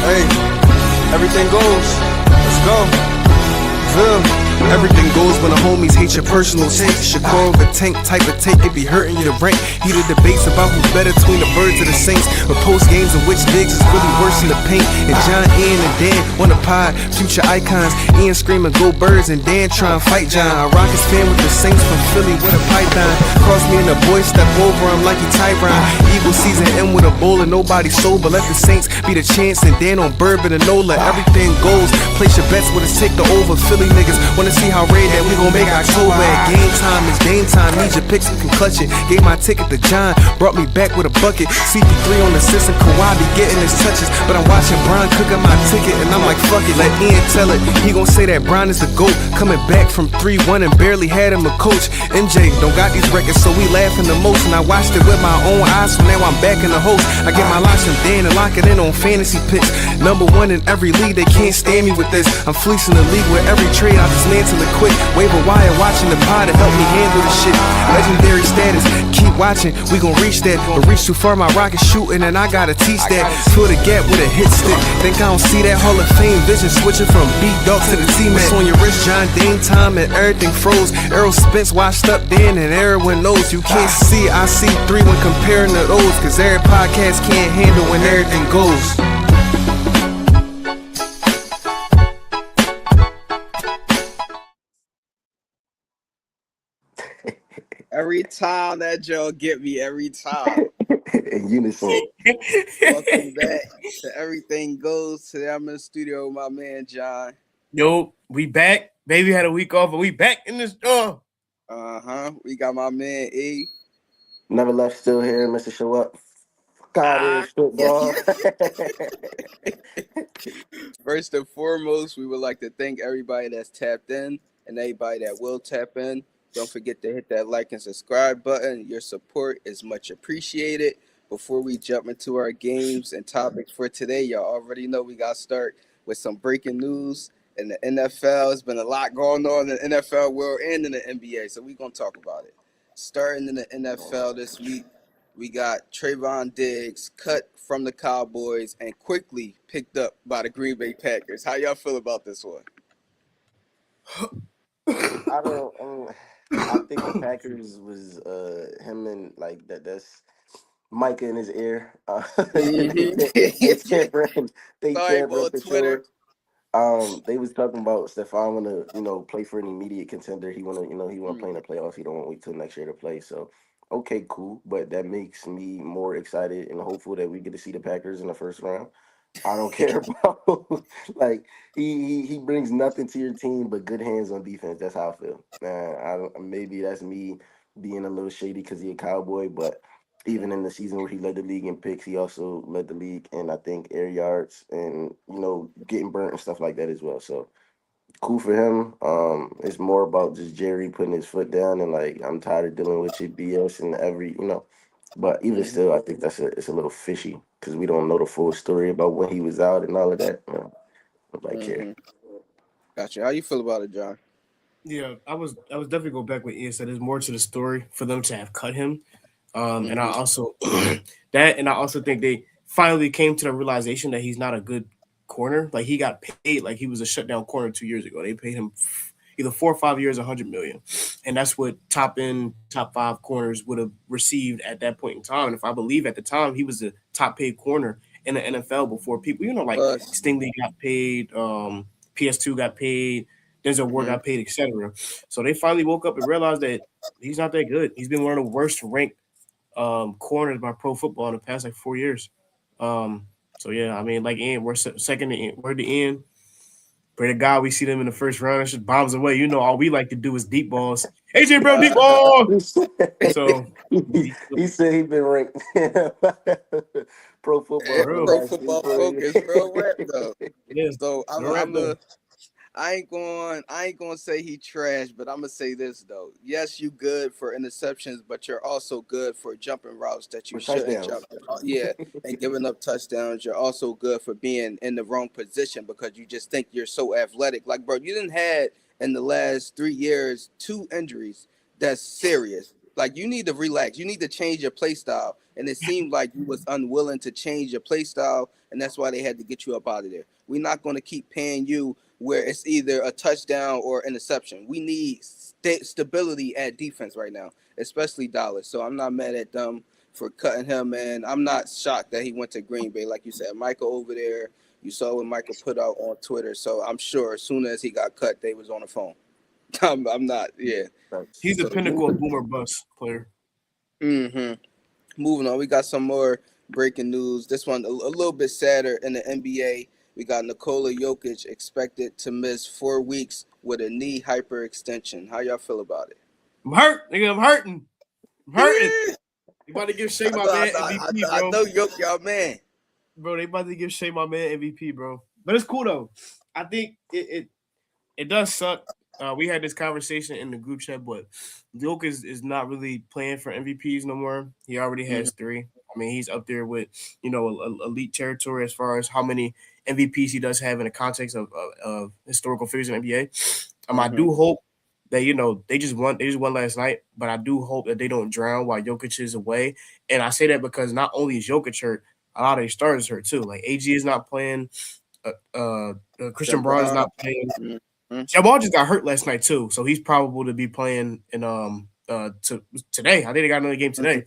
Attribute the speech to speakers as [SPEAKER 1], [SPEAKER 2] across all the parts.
[SPEAKER 1] Hey, everything goes. Let's go. Feel. Everything goes when the homies hate your personal taste. Shakur the tank type of take, it be hurting you to rank. Heated debates about who's better between the birds or the Saints. But post games of which Biggs is really worse than the paint. And John, Ian, and Dan on the pod, future icons. Ian screaming go birds and Dan trying to fight John. A Rockets fan with the Saints from Philly with a python. Cross me and the boy step over him like he Tyron. Eagle season end with a bowl and nobody sober. Let the Saints be the chance and Dan on bourbon and Nola. Everything goes. Place your bets with us, take the over. Philly niggas wanna see how raid that we gon' make October. At game time is game time. Need your picks and can clutch it. Gave my ticket to John, brought me back with a bucket. CP3 on the assist and Kawhi be getting his touches. But I'm watching Brian cooking my ticket and I'm like fuck it. Let Ian tell it. He gon' say that Brian is the GOAT. Coming back from 3-1 and barely had him a coach. MJ don't got these records so we laughing the most. And I watched it with my own eyes so now I'm back in the host. I get my locks from Dan and lock it in on fantasy picks. #1 in every league, they can't stand me with this. I'm fleecing the league with every trade, I dismantle it quick. Wave a wire, watching the pod to help me handle the shit. Legendary status, keep watching, we gon' reach that. But reach too far, my rocket shooting, and I gotta teach that. Fill the gap with a hit stick. Think I don't see that Hall of Fame vision switching from B-Dog to the T-Mac. On your wrist, John Dane time, and everything froze. Errol Spence washed up then, and everyone knows you can't see. I see 3 when comparing to those, cause every podcast can't handle when everything goes.
[SPEAKER 2] Every time that joke get me, every time.
[SPEAKER 3] In unison.
[SPEAKER 2] Welcome back to Everything Goes. Today I'm in the studio with my man John.
[SPEAKER 4] Yo, we back. Baby had a week off, but we back in the store.
[SPEAKER 2] We got my man E.
[SPEAKER 3] Never left, still here, Mr. Show Up. God, football.
[SPEAKER 2] First and foremost, we would like to thank everybody that's tapped in and everybody that will tap in. Don't forget to hit that like and subscribe button. Your support is much appreciated. Before we jump into our games and topics for today, y'all already know we got to start with some breaking news in the NFL. There's been a lot going on in the NFL world and in the NBA, so we're going to talk about it. Starting in the NFL this week, we got Trayvon Diggs cut from the Cowboys and quickly picked up by the Green Bay Packers. How y'all feel about this one?
[SPEAKER 3] I think the Packers was him and like that's Micah in his ear. They can't run. They can't run for Twitter. Sure. They was talking about Stephon wanna play for an immediate contender. He wanna he wanna play in the playoffs. He don't want to wait till next year to play. So okay, cool. But that makes me more excited and hopeful that we get to see the Packers in the first round. I don't care about like he brings nothing to your team but good hands on defense. That's how I feel. Maybe that's me being a little shady because he's a Cowboy, but even in the season where he led the league in picks, he also led the league in I think air yards and getting burnt and stuff like that as well. So cool for him. It's more about just Jerry putting his foot down and like I'm tired of dealing with your BS and every. But even still, I think it's a little fishy because we don't know the full story about when he was out and all of that. Nobody care.
[SPEAKER 2] Gotcha. How you feel about it, John?
[SPEAKER 4] Yeah, I was definitely go back with Ian said. There's more to the story for them to have cut him, and I also I also think they finally came to the realization that he's not a good corner. Like he got paid like he was a shutdown corner 2 years ago. They paid him either 4 or 5 years, $100 million, and that's what top 5 corners would have received at that point in time. And if I believe at the time he was the top paid corner in the NFL before people, like Stingley got paid, PS2 got paid, Denzel Ward got paid, etc. So they finally woke up and realized that he's not that good. He's been one of the worst ranked corners by Pro Football in the past 4 years. So yeah, I mean, like Ian, we're second to Ian. We're the end. Pray to God we see them in the first round. It's just bombs away. All we like to do is deep balls. AJ Brown deep ball. So
[SPEAKER 3] he said he been ranked Pro Football.
[SPEAKER 2] Pro Football Focus, real rap though. Yeah. So I ain't going to say he trash, but I'm gonna say this though. Yes, you good for interceptions, but you're also good for jumping routes that you shouldn't jump. Yeah, and giving up touchdowns. You're also good for being in the wrong position because you just think you're so athletic. Like, bro, you didn't had in the last 3 years 2 injuries that's serious. Like you need to relax. You need to change your play style. And it seemed like you was unwilling to change your play style, and that's why they had to get you up out of there. We're not going to keep paying you where it's either a touchdown or interception. We need stability at defense right now, especially Dallas. So I'm not mad at them for cutting him, and I'm not shocked that he went to Green Bay. Like you said, Michael over there. You saw what Michael put out on Twitter. So I'm sure as soon as he got cut, they was on the phone. I'm not. Yeah.
[SPEAKER 3] Thanks.
[SPEAKER 4] He's the
[SPEAKER 2] So
[SPEAKER 4] pinnacle of boomer bust player.
[SPEAKER 2] hmm moving on, we got some more breaking news. This one a little bit sadder in the NBA. We got Nikola Jokic expected to miss 4 weeks with a knee hyperextension. How y'all feel about it?
[SPEAKER 4] I'm hurt, nigga. I'm hurting. I'm hurting. They about to give Shea
[SPEAKER 2] I
[SPEAKER 4] my
[SPEAKER 2] know, I
[SPEAKER 4] man
[SPEAKER 2] know, I
[SPEAKER 4] MVP,
[SPEAKER 2] know, I
[SPEAKER 4] bro.
[SPEAKER 2] know, Jokic, y'all man.
[SPEAKER 4] Bro, they about to give Shea my man MVP, bro. But it's cool though. I think it does suck. We had this conversation in the group chat, but Jokic is not really playing for MVPs no more. He already
[SPEAKER 2] Mm-hmm,
[SPEAKER 4] has three. I mean, he's up there with elite territory as far as how many MVPs he does have in the context of historical figures in the NBA. I
[SPEAKER 2] mm-hmm,
[SPEAKER 4] do hope that they just won last night, but I do hope that they don't drown while Jokic is away. And I say that because not only is Jokic hurt, a lot of these starters hurt too. Like AG is not playing. Christian Braun is
[SPEAKER 2] LeBron.
[SPEAKER 4] not playing.
[SPEAKER 2] Mm-hmm,
[SPEAKER 4] Jamal just got hurt last night too, so he's probable to be playing in today. I think they got another game
[SPEAKER 2] mm-hmm,
[SPEAKER 4] today.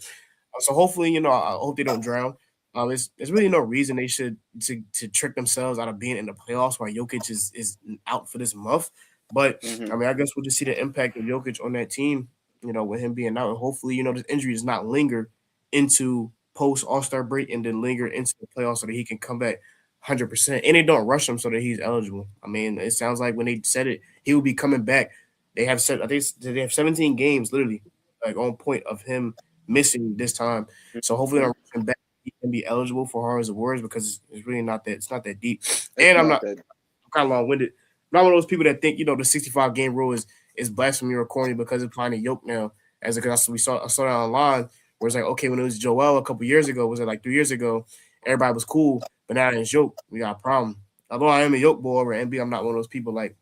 [SPEAKER 4] So hopefully, I hope they don't drown. There's really no reason they should to trick themselves out of being in the playoffs while Jokic is out for this month. But
[SPEAKER 2] mm-hmm,
[SPEAKER 4] I mean, I guess we'll just see the impact of Jokic on that team. With him being out, and hopefully, this injury does not linger into post All Star break and then linger into the playoffs so that he can come back 100%. And they don't rush him so that he's eligible. I mean, it sounds like when they said it, he will be coming back. They have said I think they have 17 games literally like on point of him missing this time. So hopefully,
[SPEAKER 2] mm-hmm.
[SPEAKER 4] I'm rushing back. He can be eligible for Horrors Awards because it's really not that it's not that deep.
[SPEAKER 2] It's
[SPEAKER 4] And
[SPEAKER 2] not that.
[SPEAKER 4] I'm kind of long winded. I'm not one of those people that think the 65 game rule is blasphemy or corny because it's playing a yoke now. As because I saw that online where it's like okay when it was Joel a couple years ago was it like 3 years ago everybody was cool but now it's yoke we got a problem. Although I am a yoke boy over NBA, I'm not one of those people like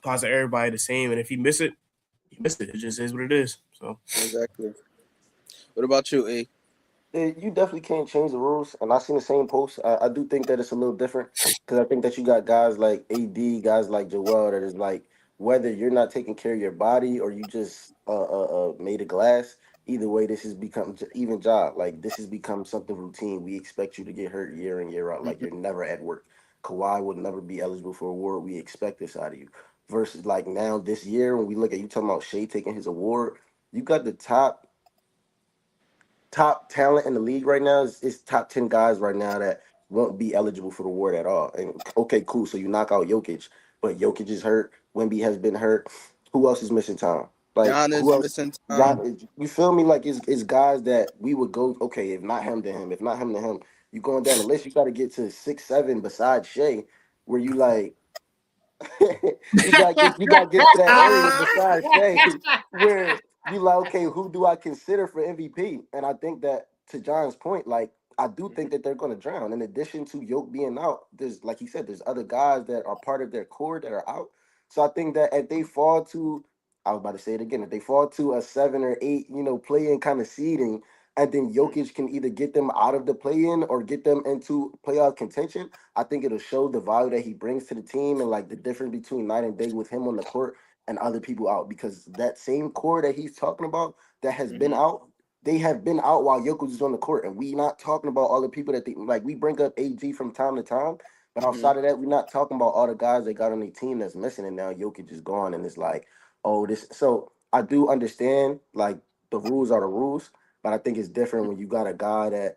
[SPEAKER 4] posit everybody the same and if he miss it, he missed it. It just is what it is. So
[SPEAKER 2] Exactly. What about you, A?
[SPEAKER 3] You definitely can't change the rules, and I seen the same post. I do think that it's a little different because I think that you got guys like AD, guys like Joel, that is like whether you're not taking care of your body or you just made of glass. Either way, this has become even job. Like this has become something routine. We expect you to get hurt year in year out. Like you're never at work. Kawhi would never be eligible for a award. We expect this out of you. Versus like now this year when we look at you talking about Shea taking his award, you got the top talent in the league right now is top 10 guys right now that won't be eligible for the award at all. And okay, cool. So you knock out Jokic, but Jokic is hurt. Wemby has been hurt. Who else is missing time? Like who
[SPEAKER 2] Giannis
[SPEAKER 3] else?
[SPEAKER 2] missing time.
[SPEAKER 3] Got you feel me? Like it's guys that we would go. Okay, if not him, then him. If not him, then him. You going down the list. You got to get to 6, 7 besides Shea, where you like you gotta get to that area besides Shea where you like, okay, who do I consider for MVP? And I think that to John's point, like I do think that they're gonna drown. In addition to Yoke being out, there's like he said, there's other guys that are part of their core that are out. So I think that if they fall to I was about to say it again, if they fall to a 7 or 8, play in kind of seeding, and then Jokic can either get them out of the play in or get them into playoff contention, I think it'll show the value that he brings to the team and like the difference between night and day with him on the court and other people out. Because that same core that he's talking about that has been
[SPEAKER 2] Mm-hmm,
[SPEAKER 3] out, they have been out while Jokic is on the court. And we not talking about all the people that they like we bring up AG from time to time. But
[SPEAKER 2] mm-hmm,
[SPEAKER 3] outside of that, we're not talking about all the guys that got on their team that's missing and now Jokic is gone and it's like, oh, this so I do understand like the rules are the rules, but I think it's different when you got a guy that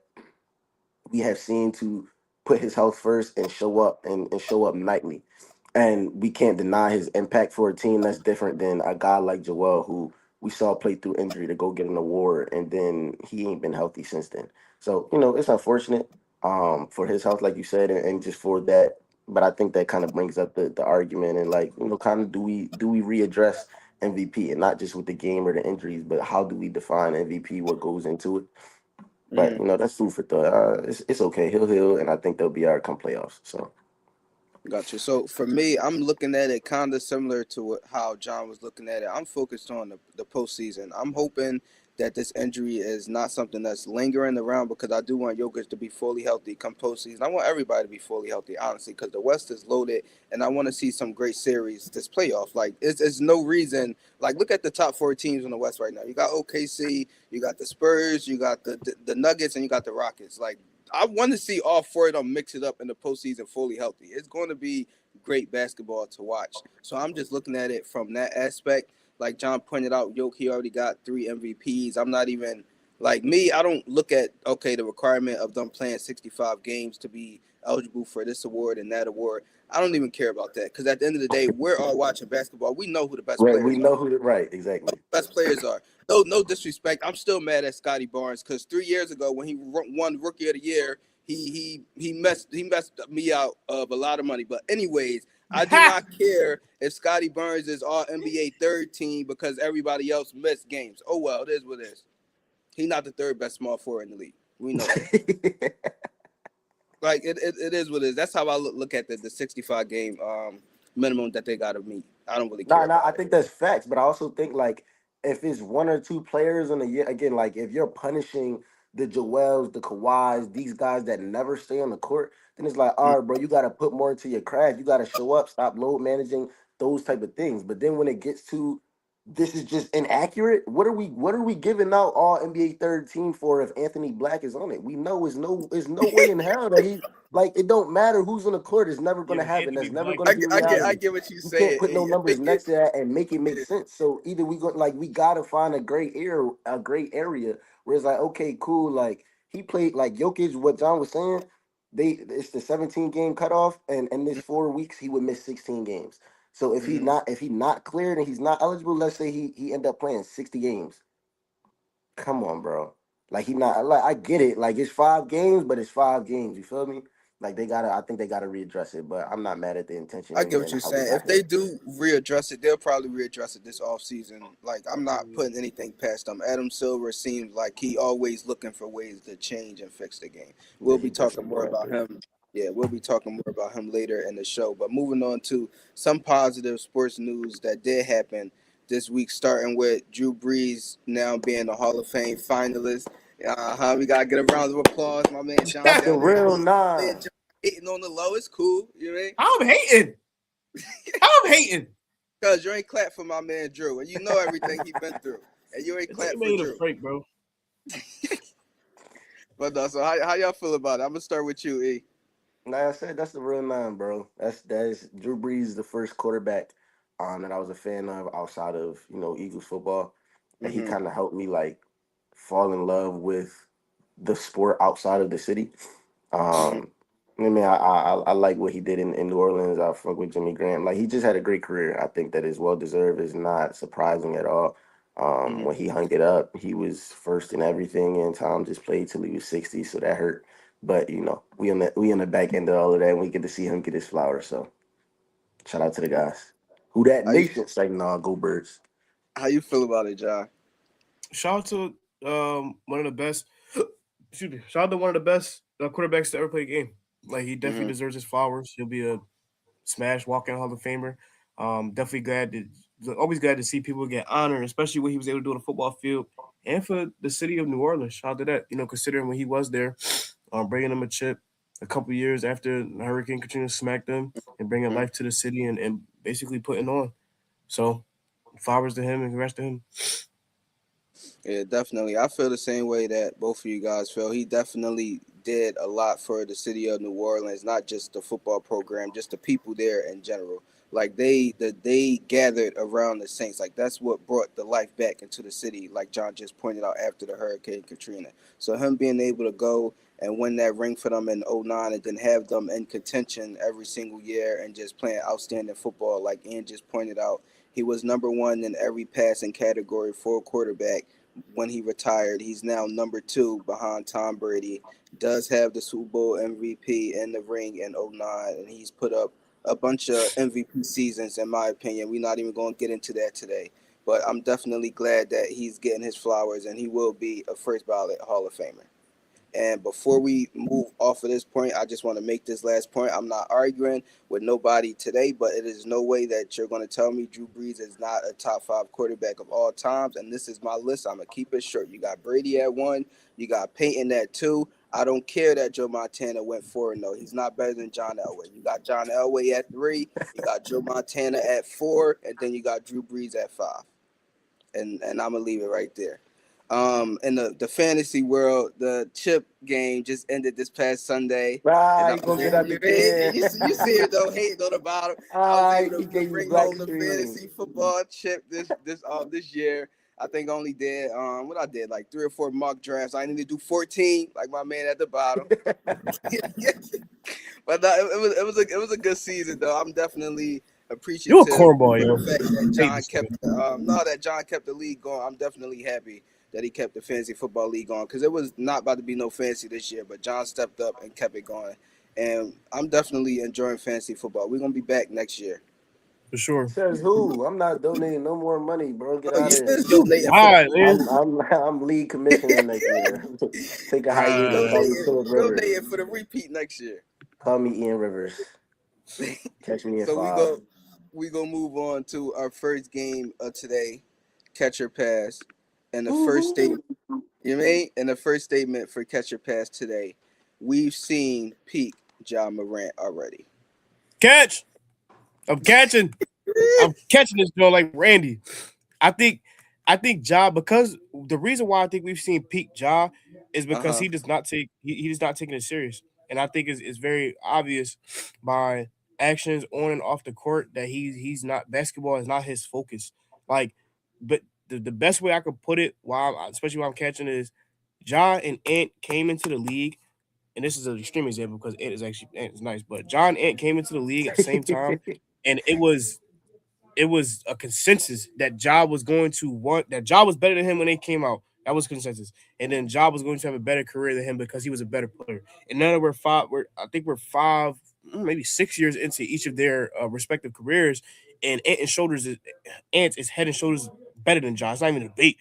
[SPEAKER 3] we have seen to put his health first and show up and show up nightly. And we can't deny his impact for a team that's different than a guy like Joel, who we saw play through injury to go get an award, and then he ain't been healthy since then. So, it's unfortunate for his health, like you said, and just for that. But I think that kind of brings up the argument and like, kind of do we readdress MVP and not just with the game or the injuries, but how do we define MVP, what goes into it? But
[SPEAKER 2] mm-hmm.
[SPEAKER 3] that's food for thought. It's okay. He'll heal, and I think they'll be our come playoffs. So
[SPEAKER 2] Gotcha. So for me, I'm looking at it kind of similar to how John was looking at it. I'm focused on the postseason. I'm hoping that this injury is not something that's lingering around, because I do want Jokic to be fully healthy come postseason. I want everybody to be fully healthy, honestly, because the West is loaded, and I want to see some great series this playoff. Like, it's no reason. Like, look at the top four teams in the West right now. You got OKC, you got the Spurs, you got the Nuggets, and you got the Rockets. Like, I want to see all four of them mix it up in the postseason fully healthy. It's going to be great basketball to watch. So I'm just looking at it from that aspect. Like John pointed out, Yoke, he already got 3 MVPs. I'm not even like me. I don't look at okay the requirement of them playing 65 games to be eligible for this award and that award. I don't even care about that, because at the end of the day, we're all watching basketball. We know who the best
[SPEAKER 3] Right, we
[SPEAKER 2] players are.
[SPEAKER 3] know who. Right, exactly.
[SPEAKER 2] Best players are. No disrespect. I'm still mad at Scotty Barnes, because 3 years ago when he won Rookie of the Year, he messed me out of a lot of money. But anyways, I do not care if Scotty Barnes is all NBA third team because everybody else missed games. Oh well, it is what it is. He's not the third best small forward in the league. We know that. Like it is what it is. That's how I look at the 65 game minimum that they got to meet. I don't really care
[SPEAKER 3] Nah, I
[SPEAKER 2] about it.
[SPEAKER 3] think that's facts, but I also think like if it's one or two players in a year, again, like if you're punishing the Joels, the Kawhis, these guys that never stay on the court, then it's like, all right, bro, you got to put more into your craft. You got to show up, stop load managing those type of things. But then when it gets to this is just inaccurate. What are we giving out all NBA third team for if Anthony Black is on it? We know is no way in hell that he like it don't matter who's on the court. It's never
[SPEAKER 4] Yeah,
[SPEAKER 3] gonna
[SPEAKER 4] but
[SPEAKER 3] happen.
[SPEAKER 4] Anthony
[SPEAKER 3] That's never
[SPEAKER 4] Black.
[SPEAKER 3] gonna be
[SPEAKER 2] I
[SPEAKER 3] reality.
[SPEAKER 2] get what you
[SPEAKER 3] You can't
[SPEAKER 2] saying.
[SPEAKER 3] put no numbers next to that and make it make
[SPEAKER 2] Yeah.
[SPEAKER 3] sense. So either we go like we gotta find a great area where it's like, okay, cool. Like he played like Jokic, what John was saying, it's the 17 game cutoff, and in this 4 weeks he would miss 16 games. So
[SPEAKER 2] Mhm.
[SPEAKER 3] if he not cleared and he's not eligible, let's say he end up playing 60 games. Come on, bro. Like he not like I get it. Like it's 5 games, but it's 5 games. You feel me? Like I think they gotta readdress it. But I'm not mad at the intention
[SPEAKER 2] I get what
[SPEAKER 3] and
[SPEAKER 2] you're
[SPEAKER 3] how we
[SPEAKER 2] saying.
[SPEAKER 3] got
[SPEAKER 2] If they
[SPEAKER 3] here.
[SPEAKER 2] do readdress it, they'll probably readdress it this offseason. Like, I'm not
[SPEAKER 4] Mhm.
[SPEAKER 2] putting anything past them. Adam Silver seems like he always looking for ways to change and fix the game.
[SPEAKER 3] Yeah,
[SPEAKER 2] We'll
[SPEAKER 3] he
[SPEAKER 2] be talking
[SPEAKER 3] definitely
[SPEAKER 2] more
[SPEAKER 3] going
[SPEAKER 2] about
[SPEAKER 3] through.
[SPEAKER 2] him. Yeah, we'll be talking more about him later in the show. But moving on to some positive sports news that did happen this week, starting with Drew Brees now being a Hall of Fame finalist. We gotta get a round of applause. My man John
[SPEAKER 3] That's the
[SPEAKER 2] down there
[SPEAKER 3] real
[SPEAKER 2] hating. My man
[SPEAKER 3] nine.
[SPEAKER 2] John hating on the low. It's cool. You know what I mean?
[SPEAKER 4] I'm hating. I'm hating.
[SPEAKER 2] Cause you ain't clap for my man Drew, and you know everything he been through, and you ain't
[SPEAKER 4] It's like
[SPEAKER 2] clap for
[SPEAKER 4] made a
[SPEAKER 2] Drew.
[SPEAKER 4] Frank, bro.
[SPEAKER 2] But no, so how y'all feel about it? I'm gonna start with you, E.
[SPEAKER 3] Like I said, that's the real nine, bro. That is Drew Brees, the first quarterback that I was a fan of outside of Eagles football, and he
[SPEAKER 2] Mm-hmm.
[SPEAKER 3] kind of helped me like fall in love with the sport outside of the city.
[SPEAKER 2] Mm-hmm.
[SPEAKER 3] Um, I mean, I like what he did in New Orleans. I fuck with Jimmy Graham. Like he just had a great career. I think that is well deserved. It's not surprising at all.
[SPEAKER 2] Mm-hmm.
[SPEAKER 3] When he hung it up, he was first in everything, and Tom just played till he was 60, so that hurt. But we on the back end of all of that, and we get to see him get his flowers. So shout out to the guys. Who that
[SPEAKER 2] How you
[SPEAKER 3] nation? Say nah, go birds.
[SPEAKER 2] how you feel about it, John?
[SPEAKER 4] Shout out to one of the best. Excuse me. Shout out to one of the best quarterbacks to ever play a game. Like he definitely
[SPEAKER 2] Mm-hmm.
[SPEAKER 4] deserves his flowers. He'll be a smash walking Hall of Famer. Definitely always glad to see people get honored, especially what he was able to do on the football field, and for the city of New Orleans. Shout out to that. Considering when he was there, bringing them a chip a couple years after Hurricane Katrina smacked them and bringing life to the city and basically putting on. So flowers to him and congrats to him.
[SPEAKER 2] Yeah, definitely. I feel the same way that both of you guys feel. He definitely did a lot for the city of New Orleans, not just the football program, just the people there in general. Like they gathered around the Saints. Like that's what brought the life back into the city. Like John just pointed out after the Hurricane Katrina. So him being able to go and win that ring for them in '09 and then have them in contention every single year and just playing outstanding football, like Ian just pointed out, he was number one in every passing category for a quarterback when he retired. He's now number two behind Tom Brady. Does have the Super Bowl MVP in the ring in '09, and he's put up a bunch of MVP seasons, in my opinion. We're not even going to get into that today. But I'm definitely glad that he's getting his flowers, and he will be a first ballot Hall of Famer. And before we move off of this point, I just want to make this last point. I'm not arguing with nobody today, but it is no way that you're going to tell me Drew Brees is not a top five quarterback of all times. And this is my list. I'm going to keep it short. You got Brady at one, you got Peyton at two. I don't care that Joe Montana went 4-0. He's not better than John Elway. You got John Elway at three, you got Joe Montana at four, and then you got Drew Brees at five. And I'm gonna leave it right there. In the fantasy world, the chip game just ended this past Sunday, and
[SPEAKER 3] Right,
[SPEAKER 2] I
[SPEAKER 3] you
[SPEAKER 2] was
[SPEAKER 3] gonna get
[SPEAKER 2] able,
[SPEAKER 3] out the can.
[SPEAKER 2] you see it though, hating on the bottom. I was able
[SPEAKER 3] He
[SPEAKER 2] to
[SPEAKER 3] gave you
[SPEAKER 2] bring
[SPEAKER 3] black
[SPEAKER 2] home the
[SPEAKER 3] screen.
[SPEAKER 2] fantasy football chip this year. I think I only did what I did like 3 or 4 mock drafts. I need to do 14 like my man at the bottom. But no, it was a good season though. I'm definitely
[SPEAKER 4] You a
[SPEAKER 2] appreciative
[SPEAKER 4] cornball,
[SPEAKER 2] for
[SPEAKER 4] yo.
[SPEAKER 2] the fact that
[SPEAKER 4] Hate
[SPEAKER 2] John
[SPEAKER 4] this
[SPEAKER 2] kept
[SPEAKER 4] nigga.
[SPEAKER 2] that John kept the league going. I'm definitely happy that he kept the fantasy football league going because it was not about to be no fancy this year, but John stepped up and kept it going. And I'm definitely enjoying fantasy football. We're gonna be back next year.
[SPEAKER 4] For sure.
[SPEAKER 3] Says who? I'm not donating no more money, bro. Get
[SPEAKER 2] Oh,
[SPEAKER 3] out
[SPEAKER 2] you
[SPEAKER 3] of here.
[SPEAKER 2] is
[SPEAKER 4] You
[SPEAKER 2] donating for the
[SPEAKER 4] died, man.
[SPEAKER 3] I'm league commissioner next year. Take a
[SPEAKER 2] you
[SPEAKER 3] hiatus. Call me
[SPEAKER 2] donating
[SPEAKER 3] Philip
[SPEAKER 2] you
[SPEAKER 3] Rivers.
[SPEAKER 2] donating for the repeat next year.
[SPEAKER 3] Call me Ian Rivers. Catch me in
[SPEAKER 2] So we
[SPEAKER 3] five.
[SPEAKER 2] go we gonna move on to our first game of today, catcher pass, and the first
[SPEAKER 3] Woo-hoo.
[SPEAKER 2] statement. You mean? And the first statement for catcher pass today, we've seen peak John Morant already.
[SPEAKER 4] Catch. I'm catching. I'm catching this joint like Randy. I think Ja, because the reason why I think we've seen peak Ja is
[SPEAKER 2] Uh
[SPEAKER 4] because
[SPEAKER 2] huh.
[SPEAKER 4] he does not taking it serious. And I think it's very obvious by actions on and off the court that he's not, basketball is not his focus. Like, but the best way I could put it, especially while I'm catching, is Ja and Ant came into the league, and this is an extreme example because Ant is nice, but John Ant came into the league at the same time, and it was a consensus that Ja was going to want, that Ja was better than him when they came out. That was consensus. And then Ja was going to have a better career than him because he was a better player. And now that I think we're 5, maybe 6 years into each of their respective careers, and Ant is head and shoulders better than Ja. It's not even a debate.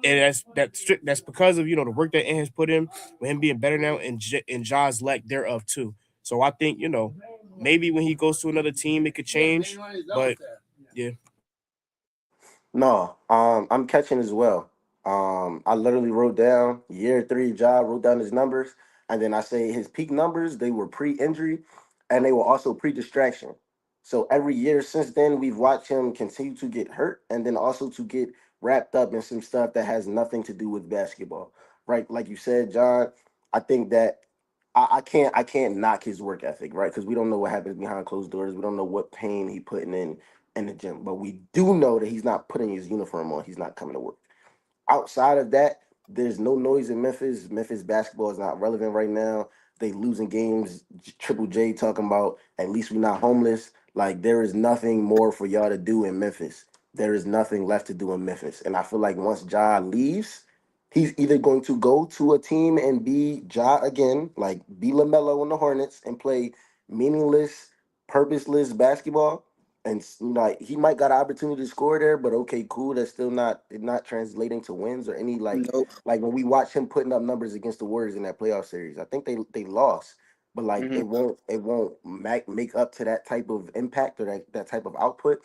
[SPEAKER 4] And that's because of the work that Ant has put in, with him being better now, and Ja's lack thereof too. So I think maybe when he goes to another team it could change, but yeah.
[SPEAKER 3] No, I'm catching as well. I literally wrote down year three job, wrote down his numbers, and then I say his peak numbers, they were pre-injury and they were also pre-distraction. So every year since then, we've watched him continue to get hurt and then also to get wrapped up in some stuff that has nothing to do with basketball. Right? Like you said, John, I think that I can't knock his work ethic, right? Because we don't know what happens behind closed doors. We don't know what pain he putting in the gym. But we do know that he's not putting his uniform on. He's not coming to work. Outside of that, there's no noise in Memphis. Memphis basketball is not relevant right now. They losing games. Triple J talking about at least we're not homeless. Like there is nothing more for y'all to do in Memphis. There is nothing left to do in Memphis. And I feel like once Ja leaves, he's either going to go to a team and be Ja again, like be LaMelo on the Hornets and play meaningless, purposeless basketball, and like he might got an opportunity to score there, but okay, cool. That's still not translating to wins or any
[SPEAKER 2] Nope.
[SPEAKER 3] like when we watch him putting up numbers against the Warriors in that playoff series. I think they lost, but like
[SPEAKER 2] Hmm.
[SPEAKER 3] it won't make up to that type of impact or that type of output,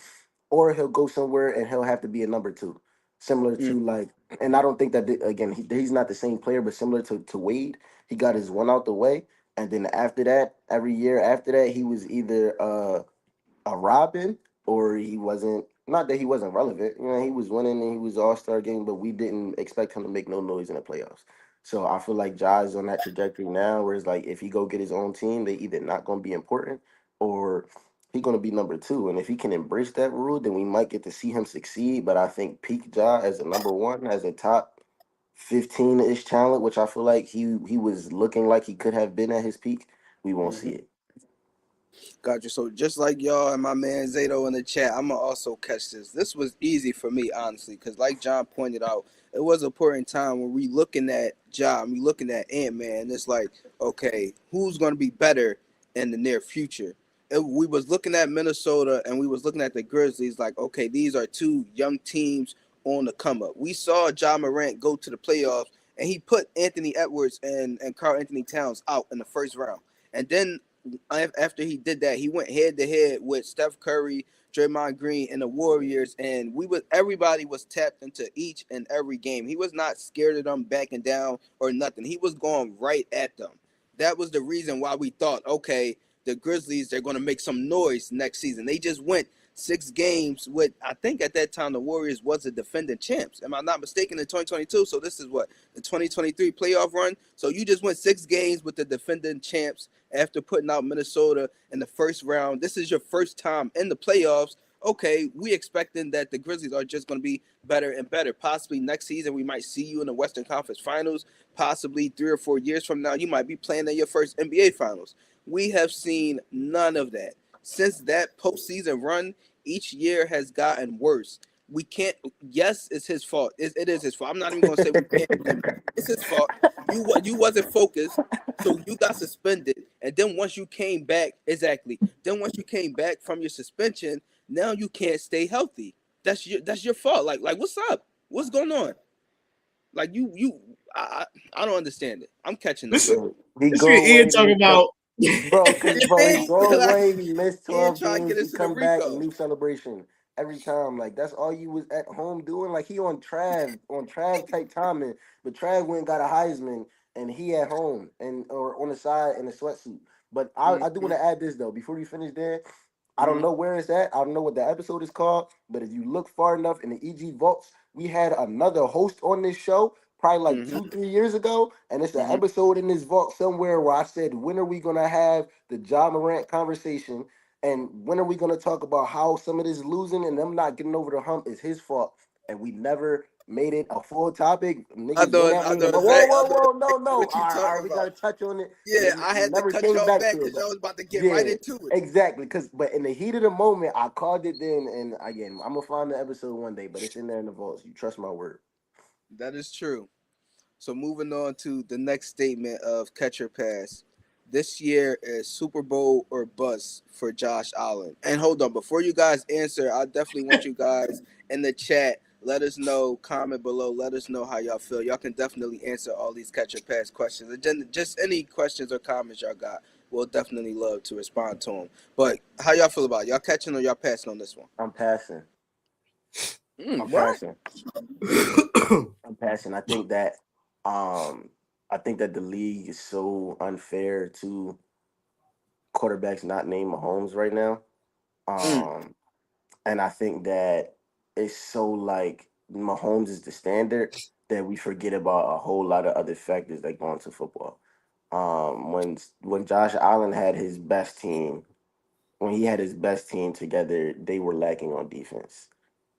[SPEAKER 3] or he'll go somewhere and he'll have to be a number two, similar to like. And I don't think that again he's not the same player, but similar to Wade, he got his one out the way, and then after that, every year after that, he was either a Robin, or he wasn't. Not that he wasn't relevant. He was winning and he was All Star game, but we didn't expect him to make no noise in the playoffs. So I feel like Ja is on that trajectory now, where it's like if he go get his own team, they either not going to be important or he going to be number two. And if he can embrace that rule, then we might get to see him succeed. But I think peak Ja as a number one, as a top 15-ish talent, which I feel like he was looking like he could have been at his peak, we won't see
[SPEAKER 2] Hmm.
[SPEAKER 3] it.
[SPEAKER 2] Gotcha. So just like y'all and my man Zato in the chat, I'm gonna also catch this. This was easy for me, honestly, because like John pointed out, it was a point in time when we looking at John, we looking at Ant Man. It's like, okay, who's gonna be better in the near future? We was looking at Minnesota and we was looking at the Grizzlies. Like, okay, these are two young teams on the come up. We saw John Morant go to the playoffs and he put Anthony Edwards and Carl Anthony Towns out in the first round. And then after he did that, he went head to head with Steph Curry, Draymond Green, and the Warriors, and everybody was tapped into each and every game. He was not scared of them backing down or nothing. He was going right at them. That was the reason why we thought, okay, the Grizzlies, they're going to make some noise next season. They just went 6 games with, I think at that time the Warriors was the defending champs. Am I not mistaken, in 2022? So this is what, the 2023 playoff run. So you just went 6 games with the defending champs after putting out Minnesota in the first round. This is your first time in the playoffs. Okay, we expecting that the Grizzlies are just going to be better and better. Possibly next season we might see you in the Western Conference Finals. Possibly 3 or 4 years from now you might be playing in your first NBA Finals. We have seen none of that. Since that postseason run, each year has gotten worse. We can't. Yes, it's his fault. It is his fault. I'm not even gonna say we can't blame him. It's his fault. You wasn't focused, so you got suspended. And then once you came back, exactly. Then once you came back from your suspension, now you can't stay healthy. That's your fault. Like what's up? What's going on? Like I don't understand it. I'm catching up.
[SPEAKER 4] Listen,
[SPEAKER 3] He
[SPEAKER 4] listen to
[SPEAKER 3] go
[SPEAKER 4] Ian
[SPEAKER 3] away.
[SPEAKER 4] talking about.
[SPEAKER 3] Bro, cause bro, he go
[SPEAKER 2] Like,
[SPEAKER 3] away, he missed
[SPEAKER 2] he ain't
[SPEAKER 3] 12
[SPEAKER 2] trying to
[SPEAKER 3] games,
[SPEAKER 2] get
[SPEAKER 3] he
[SPEAKER 2] us to the
[SPEAKER 3] come back,
[SPEAKER 2] Rico.
[SPEAKER 3] new celebration every time. Like that's all you was at home doing. Like he on Trav type timing, but Trav went and got a Heisman and he at home and or on the side in a sweatsuit. But I do want
[SPEAKER 2] Mm-hmm,
[SPEAKER 3] to add this though, before you finish there. I don't
[SPEAKER 2] mm-hmm,
[SPEAKER 3] know where it's at. I don't know what the episode is called, but if you look far enough in the EG vaults, we had another host on this show probably like
[SPEAKER 2] mm-hmm,
[SPEAKER 3] 2, 3 years ago, and it's an
[SPEAKER 2] mm-hmm.
[SPEAKER 3] episode in this vault somewhere where I said, when are we gonna have the John Morant conversation, and when are we gonna talk about how some of this losing and them not getting over the hump is his fault, and we never made it a full topic. Niggas been at
[SPEAKER 2] I
[SPEAKER 3] me,
[SPEAKER 2] know
[SPEAKER 3] whoa,
[SPEAKER 2] exactly.
[SPEAKER 3] whoa, whoa, no, no,
[SPEAKER 2] What you
[SPEAKER 3] all right,
[SPEAKER 2] talking
[SPEAKER 3] we
[SPEAKER 2] about.
[SPEAKER 3] gotta touch on it,
[SPEAKER 2] Yeah,
[SPEAKER 3] and
[SPEAKER 2] I
[SPEAKER 3] we
[SPEAKER 2] had to
[SPEAKER 3] never
[SPEAKER 2] cut
[SPEAKER 3] came
[SPEAKER 2] y'all
[SPEAKER 3] back
[SPEAKER 2] back
[SPEAKER 3] to it,
[SPEAKER 2] because
[SPEAKER 3] but
[SPEAKER 2] y'all was about to get right
[SPEAKER 3] yeah,
[SPEAKER 2] into it.
[SPEAKER 3] exactly. Cause but in the heat of the moment, I called it then, and again, I'm gonna find the episode one day, but it's in there in the vaults. You trust my word.
[SPEAKER 2] That is true. So moving on to the next statement of catcher pass. This year is Super Bowl or bust for Josh Allen. And hold on, before you guys answer, I definitely want you guys in the chat. Let us know, comment below. Let us know how y'all feel. Y'all can definitely answer all these catcher pass questions. And then just any questions or comments y'all got. We'll definitely love to respond to them. But how y'all feel about it? Y'all catching or y'all passing on this one?
[SPEAKER 3] I'm passing. I'm
[SPEAKER 2] What?
[SPEAKER 3] passing. I'm passing. Um I think that the league is so unfair to quarterbacks not named Mahomes right now.
[SPEAKER 2] Mm,
[SPEAKER 3] Um and I think that it's so like Mahomes is the standard that we forget about a whole lot of other factors that go into football. When Josh Allen had his best team, when he had his best team together, they were lacking on defense.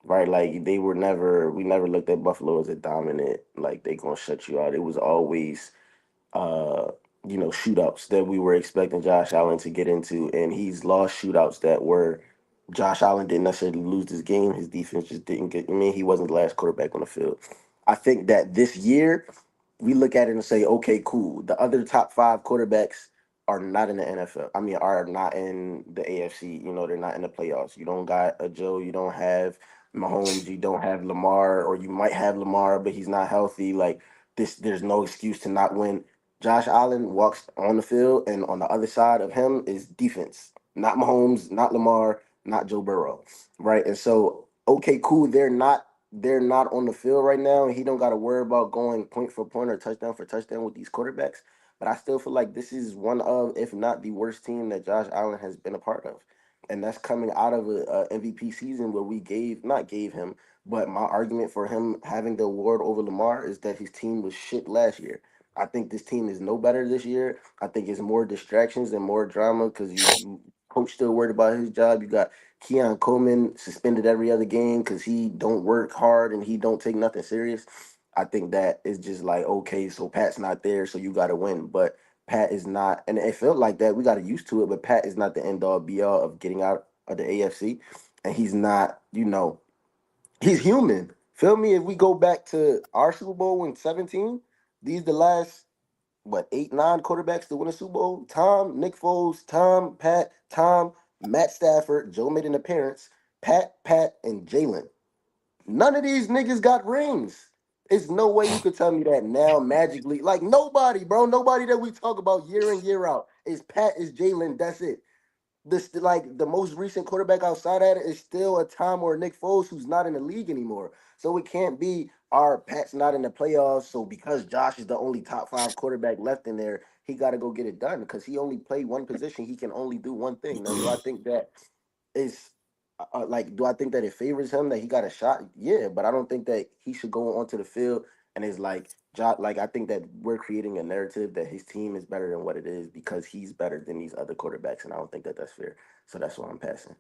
[SPEAKER 3] Right? Like we never looked at Buffalo as a dominant, like they gonna shut you out. It was always uh, shootouts that we were expecting Josh Allen to get into, and he's lost shootouts that were Josh Allen didn't necessarily lose this game. His defense just didn't get. I mean, he wasn't the last quarterback on the field. I think that this year we look at it and say, okay, cool. The other top five quarterbacks are not in the NFL. I mean, are not in the AFC. They're not in the playoffs. You don't got a Joe. You don't have Mahomes. You don't have Lamar, or you might have Lamar, but he's not healthy. Like this, there's no excuse to not win. Josh Allen walks on the field, and on the other side of him is defense. Not Mahomes, not Lamar, not Joe Burrow, right? And so, okay, cool. They're not on the field right now, and he don't got to worry about going point for point or touchdown for touchdown with these quarterbacks. But I still feel like this is one of, if not the worst team that Josh Allen has been a part of, and that's coming out of a MVP season where we not gave him, but my argument for him having the award over Lamar is that his team was shit last year. I think this team is no better this year. I think it's more distractions and more drama because you coach still worried about his job. You got Keon Coleman suspended every other game because he don't work hard and he don't take nothing serious. I think that is just like, okay, so Pat's not there, so you got to win. But Pat is not, and it felt like that. We got used to it, but Pat is not the end all be all of getting out of the AFC, and he's not, he's human. Feel me? If we go back to our Super Bowl in 17, these the last what 8, 9 quarterbacks to win a Super Bowl. Tom, Nick Foles, Tom, Pat, Tom, Matt Stafford. Joe made an appearance. Pat, and Jalen. None of these niggas got rings. It's no way you could tell me that now magically. Like nobody, bro. Nobody that we talk about year in, year out is Pat, is Jalen. That's it. This like the most recent quarterback outside of it is still a Tom or Nick Foles who's not in the league anymore. So it can't be our Pat's not in the playoffs. So because Josh is the only top five quarterback left in there, he got to go get it done because he only played one position. He can only do one thing. Now, do I think that is like? Do I think that it favors him that he got a shot? Yeah, but I don't think that he should go onto the field and is like Josh. Like I think that we're creating a narrative that his team is better than what it is because he's better than these other quarterbacks, and I don't think that that's fair. So that's why I'm passing.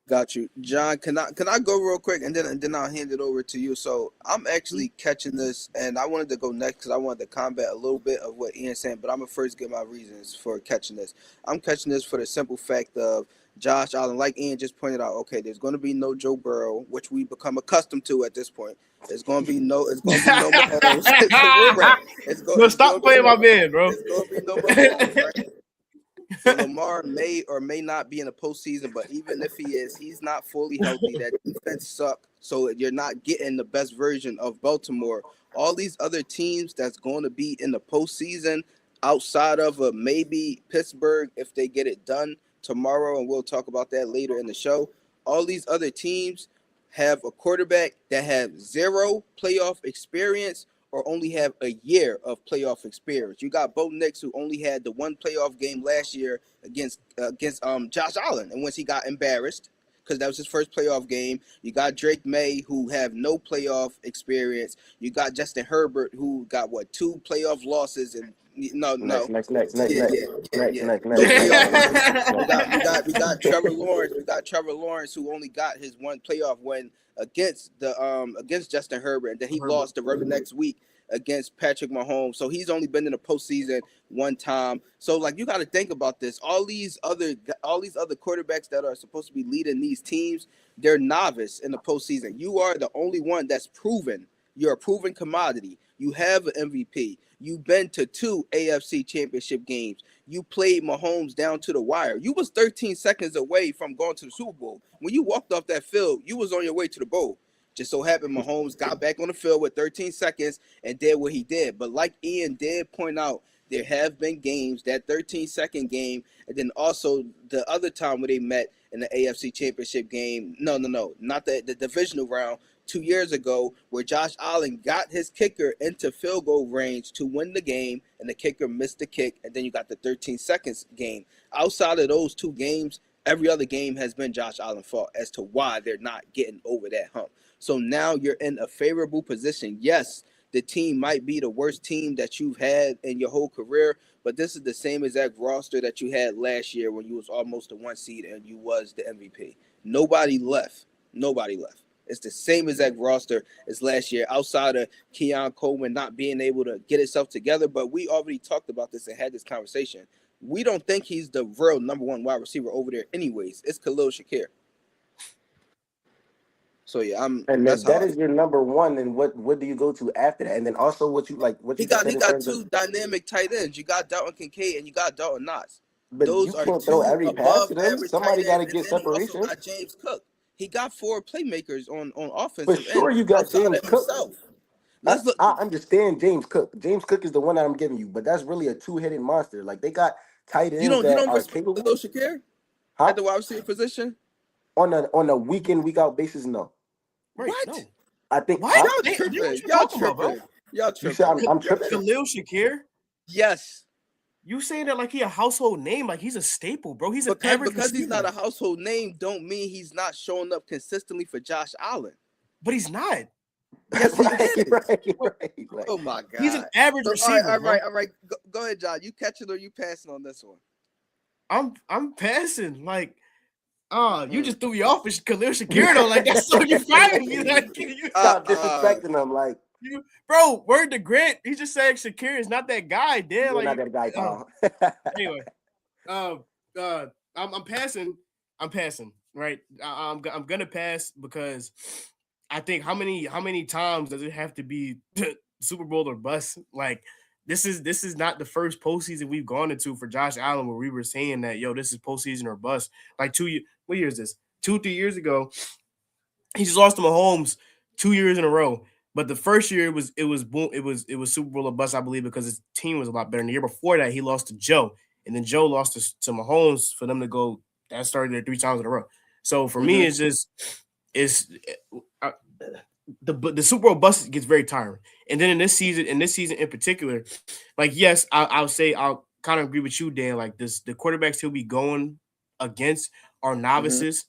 [SPEAKER 2] Got you, John. Can I go real quick and then I'll hand it over to you. So I'm actually catching this, and I wanted to go next because I wanted to combat a little bit of what Ian's saying. But I'm gonna first give my reasons for catching this. I'm catching this for the simple fact of Josh Allen, like Ian just pointed out. Okay, there's going to be no Joe Burrow, which we become accustomed to at this point. It's going to be no. It's going to be no Mahomes. For real, right? It's going.
[SPEAKER 4] No,
[SPEAKER 2] It's going
[SPEAKER 4] stop
[SPEAKER 2] to be
[SPEAKER 4] playing my
[SPEAKER 2] no.
[SPEAKER 4] man, bro.
[SPEAKER 2] It's going to be no Mahomes, right? So Lamar may or may not be in the postseason, but even if he is, he's not fully healthy. That defense suck, so you're not getting the best version of Baltimore. All these other teams that's going to be in the postseason, outside of maybe Pittsburgh, if they get it done tomorrow, and we'll talk about that later in the show. All these other teams have a quarterback that have zero playoff experience or only have a year of playoff experience. You got Bo Nix, who only had the one playoff game last year against Josh Allen, and once he got embarrassed because that was his first playoff game. You got Drake May, who have no playoff experience. You got Justin Herbert, who got two playoff losses, and
[SPEAKER 3] Next,
[SPEAKER 2] no,
[SPEAKER 3] next, next, next,
[SPEAKER 2] yeah,
[SPEAKER 3] next,
[SPEAKER 2] yeah, yeah,
[SPEAKER 3] next,
[SPEAKER 2] yeah.
[SPEAKER 3] next,
[SPEAKER 2] No
[SPEAKER 3] next, next,
[SPEAKER 2] playoff
[SPEAKER 3] next,
[SPEAKER 2] wins. We
[SPEAKER 3] next.
[SPEAKER 2] got we got we got Trevor Lawrence. We got Trevor Lawrence, who only got his one playoff win against Justin Herbert, and then he
[SPEAKER 4] Herbert.
[SPEAKER 2] lost the very next week against Patrick Mahomes. So he's only been in the postseason one time. So like you got to think about this. All these other quarterbacks that are supposed to be leading these teams, they're novice in the postseason. You are the only one that's proven. You're a proven commodity. You have an MVP. You've been to two AFC championship games. You played Mahomes down to the wire. You was 13 seconds away from going to the Super Bowl. When you walked off that field, you was on your way to the bowl. Just so happened Mahomes got back on the field with 13 seconds and did what he did. But like Ian did point out, there have been games, that 13-second game, and then also the other time where they met in the AFC Championship game. No, not the divisional round 2 years ago, where Josh Allen got his kicker into field goal range to win the game, and the kicker missed the kick, and then you got the 13 seconds game. Outside of those two games, every other game has been Josh Allen's fault as to why they're not getting over that hump. So now you're in a favorable position. Yes, the team might be the worst team that you've had in your whole career, but this is the same exact roster that you had last year when you was almost the one seed and you was the MVP. Nobody left. Nobody left. It's the same exact roster as last year, outside of Keon Coleman not being able to get himself together. But we already talked about this and had this conversation. We don't think he's the real number one wide receiver over there, anyways. It's Khalil Shakir. So yeah,
[SPEAKER 3] And
[SPEAKER 2] that's
[SPEAKER 3] if
[SPEAKER 2] how
[SPEAKER 3] that
[SPEAKER 2] I
[SPEAKER 3] is
[SPEAKER 2] feel.
[SPEAKER 3] your number one, then what do you go to after that? And then also what
[SPEAKER 2] He
[SPEAKER 3] you just
[SPEAKER 2] got
[SPEAKER 3] said
[SPEAKER 2] he
[SPEAKER 3] in
[SPEAKER 2] got
[SPEAKER 3] terms of,
[SPEAKER 2] two dynamic tight ends. You got Dalton Kincaid and you got Dalton Knotts.
[SPEAKER 3] but
[SPEAKER 2] Those
[SPEAKER 3] you
[SPEAKER 2] are
[SPEAKER 3] can't throw
[SPEAKER 2] two
[SPEAKER 3] every pass
[SPEAKER 2] above
[SPEAKER 3] to them.
[SPEAKER 2] average tight
[SPEAKER 3] Somebody got to
[SPEAKER 2] ends. And
[SPEAKER 3] get
[SPEAKER 2] then he also
[SPEAKER 3] separation.
[SPEAKER 2] got James Cook. He got four playmakers on
[SPEAKER 3] For
[SPEAKER 2] offensive end
[SPEAKER 3] sure, you got
[SPEAKER 2] outside
[SPEAKER 3] James
[SPEAKER 2] of
[SPEAKER 3] Cook.
[SPEAKER 2] himself. Let's look.
[SPEAKER 3] I understand James Cook. James Cook is the one that I'm giving you, but that's really a two-headed monster. Like they got tight
[SPEAKER 2] You
[SPEAKER 3] ends
[SPEAKER 2] don't you
[SPEAKER 3] that
[SPEAKER 2] don't
[SPEAKER 3] are
[SPEAKER 2] respect
[SPEAKER 3] capable,
[SPEAKER 2] Khalil Shakir
[SPEAKER 3] huh?
[SPEAKER 2] at the wide receiver position?
[SPEAKER 3] On a week in week out basis. No,
[SPEAKER 4] Right?
[SPEAKER 2] What?
[SPEAKER 4] No.
[SPEAKER 3] I think,
[SPEAKER 4] What?
[SPEAKER 3] huh?
[SPEAKER 2] Y'all
[SPEAKER 4] They what
[SPEAKER 2] tripping.
[SPEAKER 4] you
[SPEAKER 2] Y'all
[SPEAKER 4] talking about, bro?
[SPEAKER 2] tripping. Y'all
[SPEAKER 3] You said
[SPEAKER 2] tripping.
[SPEAKER 3] I'm
[SPEAKER 2] Y'all
[SPEAKER 3] tripping.
[SPEAKER 2] tripping.
[SPEAKER 4] Khalil Shakir?
[SPEAKER 2] Yes.
[SPEAKER 4] You saying that like he a household name, like he's a staple, bro. He's an
[SPEAKER 2] Because
[SPEAKER 4] average
[SPEAKER 2] because he's not
[SPEAKER 4] receiver,
[SPEAKER 2] a household name, don't mean he's not showing up consistently for Josh Allen.
[SPEAKER 4] but he's not.
[SPEAKER 2] Yes, he
[SPEAKER 3] Right,
[SPEAKER 2] is.
[SPEAKER 3] right, right.
[SPEAKER 2] Oh my
[SPEAKER 4] He's an
[SPEAKER 2] God.
[SPEAKER 4] average
[SPEAKER 2] So
[SPEAKER 4] receiver, bro.
[SPEAKER 2] all right. Go ahead, John. You catch it or you passing on this one?
[SPEAKER 4] I'm passing. Like, you
[SPEAKER 2] Mm.
[SPEAKER 4] just threw me off with Khalil Shakir though. Like that's so you firing me. Like you,
[SPEAKER 3] Stop
[SPEAKER 2] Uh.
[SPEAKER 3] disrespecting them. Like
[SPEAKER 4] you bro, word to Grant. He just said Shakir is not that guy, damn.
[SPEAKER 3] you're
[SPEAKER 4] Like
[SPEAKER 3] not that guy,
[SPEAKER 4] uh,
[SPEAKER 3] pal.
[SPEAKER 4] anyway. Um I'm passing. I'm passing, right? I'm gonna pass because I think how many times does it have to be Super Bowl or bust? Like this is not the first postseason we've gone into for Josh Allen where we were saying that this is postseason or bust. Like what year is this? 2-3 years ago, he just lost to Mahomes 2 years in a row. But the first year it was Super Bowl or bust, I believe, because his team was a lot better. And the year before that, he lost to Joe, and then Joe lost to Mahomes for them to go. That started there 3 times in a row. So for me,
[SPEAKER 2] Mm-hmm.
[SPEAKER 4] it's just it's uh, the Super Bowl bust gets very tiring. And then in this season in particular, like yes, I'll say I'll kind of agree with you, Dan. Like this, the quarterbacks he'll be going against are
[SPEAKER 2] Mm-hmm.
[SPEAKER 4] novices,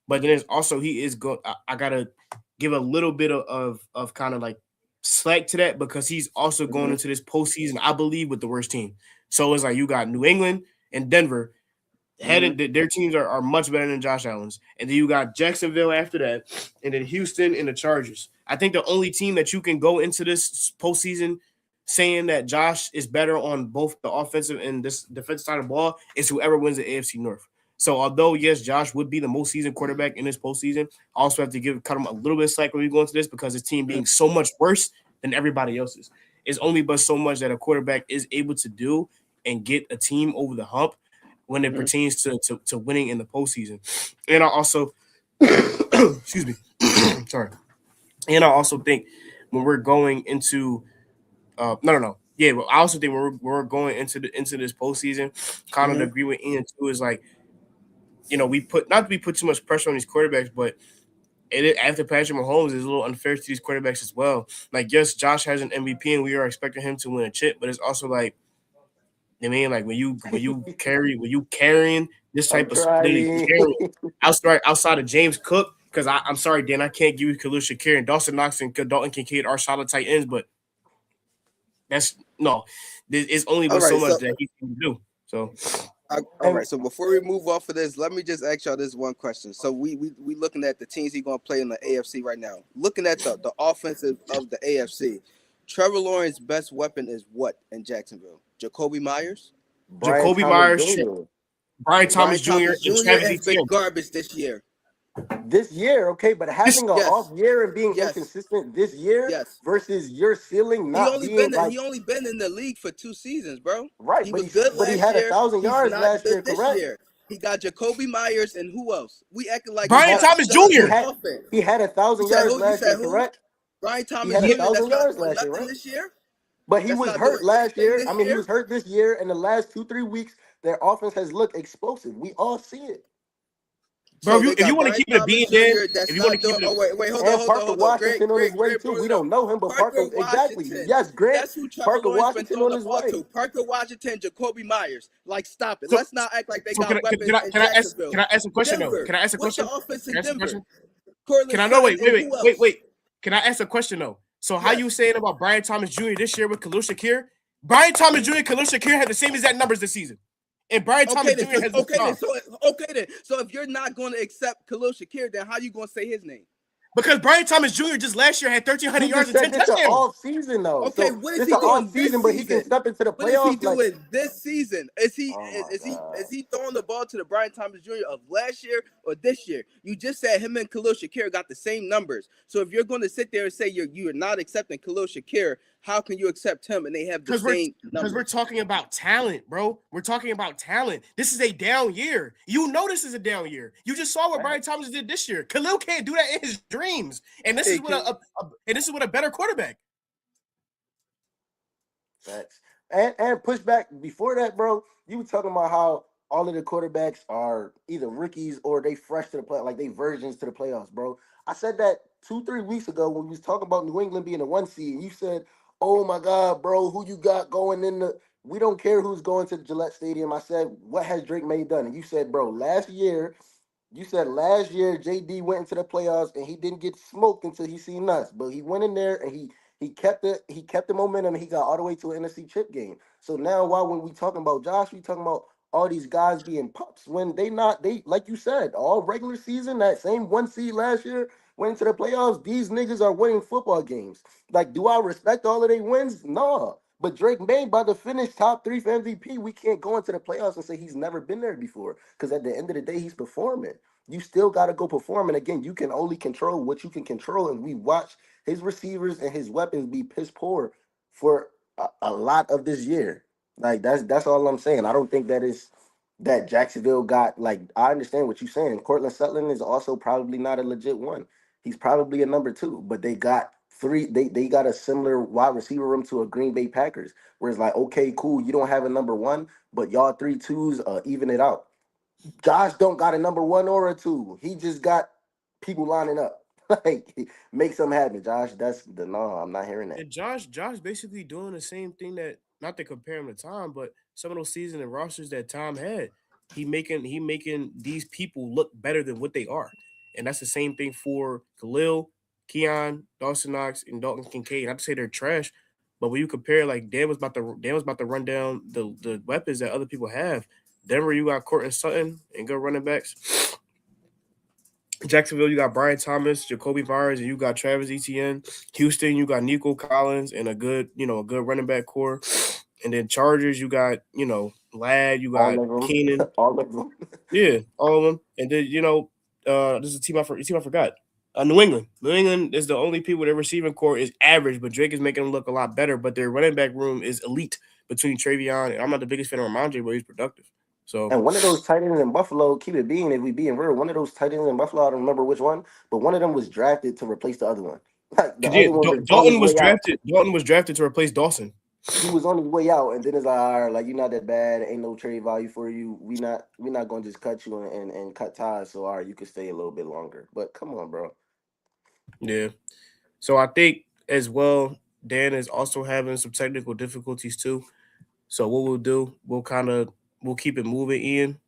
[SPEAKER 4] but then there's also he is go. I gotta give a little bit of kind of like slack to that because he's also going
[SPEAKER 2] Mm-hmm.
[SPEAKER 4] into this postseason, I believe, with the worst team. So it's like you got New England and Denver
[SPEAKER 2] Mm-hmm.
[SPEAKER 4] headed their teams are much better than Josh Allen's. And then you got Jacksonville after that, and then Houston and the Chargers. I think the only team that you can go into this postseason saying that Josh is better on both the offensive and this defensive side of the ball is whoever wins the AFC North. So although yes, Josh would be the most seasoned quarterback in this postseason, I also have to cut him a little bit of slack when we go into this because his team being so much worse than everybody else's. It's only but so much that a quarterback is able to do and get a team over the hump when it
[SPEAKER 2] Mm-hmm.
[SPEAKER 4] pertains to winning in the postseason. And I also, excuse me, sorry. And I also think when we're going into, no, yeah, but I also think when we're going into this postseason, kind of
[SPEAKER 2] Mm-hmm.
[SPEAKER 4] agree with Ian too is like, we put not to be put too much pressure on these quarterbacks, but after Patrick Mahomes is a little unfair to these quarterbacks as well. Like yes, Josh has an MVP and we are expecting him to win a chip, but it's also like I mean, like when you carrying this
[SPEAKER 3] I'm
[SPEAKER 4] type of literally
[SPEAKER 3] trying.
[SPEAKER 4] carrying outside of James Cook, because I'm sorry, Dan, I can't give you Khalil Shakir and Dawson Knox and Dalton Kincaid are solid tight ends, but that's no, it's only
[SPEAKER 2] All
[SPEAKER 4] but so
[SPEAKER 2] right.
[SPEAKER 4] much
[SPEAKER 2] So
[SPEAKER 4] that he can do. So
[SPEAKER 2] all
[SPEAKER 3] And
[SPEAKER 2] right. So before we move off of this, let me just ask y'all this one question. So we looking at the teams he gonna play in the AFC right now. Looking at the offensive of the AFC, Trevor Lawrence's best weapon is what in Jacksonville? Jacoby Myers.
[SPEAKER 3] Brian
[SPEAKER 4] Jacoby
[SPEAKER 3] Thomas
[SPEAKER 4] Myers,
[SPEAKER 3] Jr.
[SPEAKER 4] Brian
[SPEAKER 2] Brian
[SPEAKER 4] Thomas Jr.,
[SPEAKER 2] Thomas
[SPEAKER 4] and
[SPEAKER 2] Jr.
[SPEAKER 4] Travis
[SPEAKER 2] has been
[SPEAKER 4] Etienne.
[SPEAKER 2] garbage this year.
[SPEAKER 3] This year, okay, but having an off
[SPEAKER 2] Yes,
[SPEAKER 3] year and being
[SPEAKER 2] yes,
[SPEAKER 3] inconsistent this year
[SPEAKER 2] yes.
[SPEAKER 3] versus your ceiling not being
[SPEAKER 2] He
[SPEAKER 3] like
[SPEAKER 2] only been in the league for 2 seasons, bro.
[SPEAKER 3] right,
[SPEAKER 2] He
[SPEAKER 3] but
[SPEAKER 2] was good
[SPEAKER 3] he
[SPEAKER 2] last
[SPEAKER 3] had a
[SPEAKER 2] year.
[SPEAKER 3] thousand
[SPEAKER 2] He's
[SPEAKER 3] yards
[SPEAKER 2] not
[SPEAKER 3] last
[SPEAKER 2] good
[SPEAKER 3] year,
[SPEAKER 2] this
[SPEAKER 3] correct?
[SPEAKER 2] year. He got Jacoby Myers and who else? We acting like we
[SPEAKER 4] Brian
[SPEAKER 3] Had
[SPEAKER 2] got
[SPEAKER 4] Thomas
[SPEAKER 2] studs
[SPEAKER 3] he
[SPEAKER 2] on
[SPEAKER 4] Jr.
[SPEAKER 3] had
[SPEAKER 2] offense.
[SPEAKER 3] he had a
[SPEAKER 2] You
[SPEAKER 3] thousand
[SPEAKER 2] said
[SPEAKER 3] yards
[SPEAKER 2] who? You
[SPEAKER 3] last year,
[SPEAKER 2] said who?
[SPEAKER 3] correct?
[SPEAKER 2] Brian
[SPEAKER 3] He
[SPEAKER 2] Thomas
[SPEAKER 3] had a
[SPEAKER 4] Yeah,
[SPEAKER 2] Jr.
[SPEAKER 3] thousand
[SPEAKER 2] That's not
[SPEAKER 3] yards
[SPEAKER 2] doing
[SPEAKER 3] last year,
[SPEAKER 2] nothing
[SPEAKER 3] right?
[SPEAKER 2] this year.
[SPEAKER 3] But he
[SPEAKER 2] That's
[SPEAKER 3] was
[SPEAKER 2] not doing
[SPEAKER 3] hurt last
[SPEAKER 2] anything
[SPEAKER 3] year. I
[SPEAKER 2] this
[SPEAKER 3] mean, he
[SPEAKER 2] year.
[SPEAKER 3] was hurt this year, and the last 2-3 weeks, their offense has looked explosive. We all see it.
[SPEAKER 4] bro. If
[SPEAKER 2] So
[SPEAKER 4] you
[SPEAKER 2] they
[SPEAKER 4] if you
[SPEAKER 2] got
[SPEAKER 4] want to
[SPEAKER 2] Brian
[SPEAKER 4] keep it a
[SPEAKER 2] Thomas
[SPEAKER 4] bean, Dan,
[SPEAKER 2] Jr.
[SPEAKER 4] if
[SPEAKER 2] That's
[SPEAKER 4] you want to
[SPEAKER 2] not
[SPEAKER 4] keep
[SPEAKER 2] doing.
[SPEAKER 4] it,
[SPEAKER 2] Oh wait,
[SPEAKER 3] And Parker
[SPEAKER 2] hold on.
[SPEAKER 3] Washington on his
[SPEAKER 2] Grant,
[SPEAKER 3] way
[SPEAKER 2] Grant,
[SPEAKER 3] too.
[SPEAKER 2] bring
[SPEAKER 3] We
[SPEAKER 2] it up.
[SPEAKER 3] don't know him, but
[SPEAKER 2] Parker
[SPEAKER 3] Parker exactly.
[SPEAKER 2] Washington.
[SPEAKER 3] Yes, Grant.
[SPEAKER 2] Guess who Trevor
[SPEAKER 3] Parker
[SPEAKER 2] Lawrence been
[SPEAKER 3] Washington
[SPEAKER 2] throwing
[SPEAKER 3] on
[SPEAKER 2] the
[SPEAKER 3] his
[SPEAKER 2] ball
[SPEAKER 3] way.
[SPEAKER 2] to? Parker Washington, Jacoby Myers. Like, stop it.
[SPEAKER 4] so
[SPEAKER 2] Let's not act like they
[SPEAKER 4] so can
[SPEAKER 2] got
[SPEAKER 4] I can, can
[SPEAKER 2] weapons
[SPEAKER 4] I
[SPEAKER 2] in
[SPEAKER 4] can I ask
[SPEAKER 2] Jacksonville.
[SPEAKER 4] can I ask a question though?
[SPEAKER 2] Denver.
[SPEAKER 4] Can I ask a
[SPEAKER 2] What's the
[SPEAKER 4] question?
[SPEAKER 2] offense
[SPEAKER 4] Can
[SPEAKER 2] in
[SPEAKER 4] I ask a
[SPEAKER 2] Denver?
[SPEAKER 4] question? Can
[SPEAKER 2] Cortland
[SPEAKER 4] I know?
[SPEAKER 2] Sutton
[SPEAKER 4] Wait, wait,
[SPEAKER 2] and
[SPEAKER 4] wait,
[SPEAKER 2] who
[SPEAKER 4] wait,
[SPEAKER 2] else?
[SPEAKER 4] wait. Can I ask a question though? So how you
[SPEAKER 2] Yes.
[SPEAKER 4] saying about Brian Thomas Jr. this year with Khalil Shakir? Brian Thomas Jr. and Khalil Shakir had the same exact numbers this season, and Brian Thomas Jr. has been
[SPEAKER 2] Okay then.
[SPEAKER 4] strong
[SPEAKER 2] So if you're not going to accept Khalil Shakir, then how you going to say his name?
[SPEAKER 4] because Brian Thomas Jr. just last year had 1,300
[SPEAKER 3] He
[SPEAKER 4] yards
[SPEAKER 3] just
[SPEAKER 4] and
[SPEAKER 3] said
[SPEAKER 4] 10
[SPEAKER 3] this an
[SPEAKER 4] touchdowns.
[SPEAKER 3] off season though.
[SPEAKER 2] Okay,
[SPEAKER 3] So
[SPEAKER 2] what is
[SPEAKER 3] this
[SPEAKER 2] he
[SPEAKER 3] an off
[SPEAKER 2] doing this
[SPEAKER 3] season, but he can
[SPEAKER 2] season?
[SPEAKER 3] step into the
[SPEAKER 2] What is he
[SPEAKER 3] playoffs. Like,
[SPEAKER 2] doing this season? Is he
[SPEAKER 3] oh my
[SPEAKER 2] is
[SPEAKER 3] god,
[SPEAKER 2] he throwing the ball to the Brian Thomas Jr. of last year or this year? You just said him and Khalil Shakir got the same numbers. So if you're going to sit there and say you're not accepting Khalil Shakir, how can you accept him and they have the
[SPEAKER 4] Because we're
[SPEAKER 2] same
[SPEAKER 4] because we're
[SPEAKER 2] numbers?
[SPEAKER 4] talking about talent, bro. We're talking about talent. This is a down year. You know this is a down year. You just saw what Brian
[SPEAKER 3] facts,
[SPEAKER 4] Thomas did this year. Khalil can't do that in his dreams, and this is
[SPEAKER 2] Hey,
[SPEAKER 4] with a better quarterback.
[SPEAKER 3] facts. And pushback before that, bro. You were talking about how all of the quarterbacks are either rookies or they fresh to the play, like they versions to the playoffs, bro. I said that 2-3 weeks ago when we was talking about New England being a 1 seed. And you said, "Oh my God, bro, who you got going in the? We don't care who's going to Gillette Stadium." I said, "What has Drake May done?" And you said, "Bro, last year." You said last year JD went into the playoffs and he didn't get smoked until he seen us, but he went in there and he kept the momentum and he got all the way to an NFC chip game. So now while when we talking about Josh, we talking about all these guys being pups when they like you said, all regular season, that same 1 seed last year went into the playoffs. These niggas are winning football games. Like, do I respect all of their wins? No. But Drake May about to finish top three for MVP. We can't go into the playoffs and say he's never been there before. Because at the end of the day, he's performing. You still got to go perform. And again, you can only control what you can control. And we watch his receivers and his weapons be piss poor for a lot of this year. Like that's all I'm saying. I don't think that is that Jacksonville got like I understand what you're saying. Cortland Sutton is also probably not a legit one. He's probably a number two, but they got three. They got a similar wide receiver room to a Green Bay Packers, where it's like, okay, cool, you don't have a number one, but y'all three twos even it out. Josh don't got a number one or a two. He just got people lining up. Like, make something happen, Josh. That's the no. I'm not hearing that.
[SPEAKER 4] And Josh basically doing the same thing that, not to compare him to Tom, but some of those seasons and rosters that Tom had, he making these people look better than what they are. And that's the same thing for Khalil, Keon, Dawson Knox, and Dalton Kincaid. Not to say they're trash, but when you compare, like, Dan was about to run down the weapons that other people have. Denver, you got Cortland Sutton and good running backs. Jacksonville, you got Brian Thomas, Jacoby Myers, and you got Travis Etienne. Houston, you got Nico Collins and a good running back core. And then Chargers, you got, Ladd, you got
[SPEAKER 3] All of them,
[SPEAKER 4] Keenan.
[SPEAKER 3] all of them.
[SPEAKER 4] Yeah, all of them. And then, this is a team I forgot. New England. New England is the only people their receiving core is average, but Drake is making them look a lot better. But their running back room is elite between Travion, and I'm not the biggest fan of Ramondre, but he's productive. So
[SPEAKER 3] And one of those tight ends in Buffalo, keep it being, if we being real, one of those tight ends in Buffalo, I don't remember which one, but one of them was drafted to replace the other one. Like the
[SPEAKER 4] because yeah,
[SPEAKER 3] other one was on his
[SPEAKER 4] Dalton was
[SPEAKER 3] way out.
[SPEAKER 4] drafted. Dalton was drafted to replace Dawson.
[SPEAKER 3] He was on his way out, and then it's like, all right, like you're not that bad. Ain't no trade value for you. We not gonna just cut you and cut ties. So all right, you can stay a little bit longer. But come on, bro.
[SPEAKER 4] Yeah. So I think as well, Dan is also having some technical difficulties too. So what we'll do, we'll keep it moving, Ian.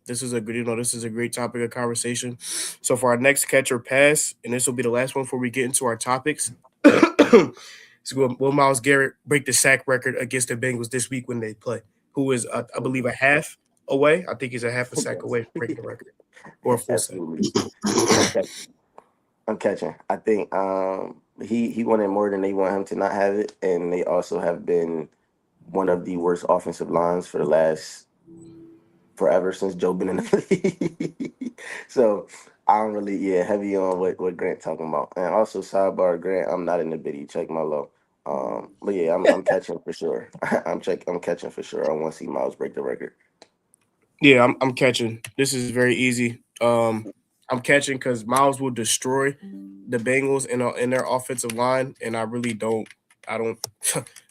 [SPEAKER 4] This is a great topic of conversation. So for our next catch or pass, and this will be the last one before we get into our topics. So will Miles Garrett break the sack record against the Bengals this week when they play? Who is, I believe, a half away? I think he's a half a sack
[SPEAKER 3] Yes.
[SPEAKER 4] away from breaking the record, or a full sack.
[SPEAKER 3] Absolutely. I'm catching. I'm catching. I think he wanted more than they want him to not have it, and they also have been one of the worst offensive lines for the last forever since Joe been in the league. So I'm really heavy on what Grant talking about. And also sidebar Grant, I'm not in the biddy. Check my low. But yeah, I'm catching for sure. I'm catching for sure. I want to see Miles break the record.
[SPEAKER 4] Yeah, I'm catching. This is very easy. I'm catching because Miles will destroy the Bengals in their offensive line, and I really don't. I don't.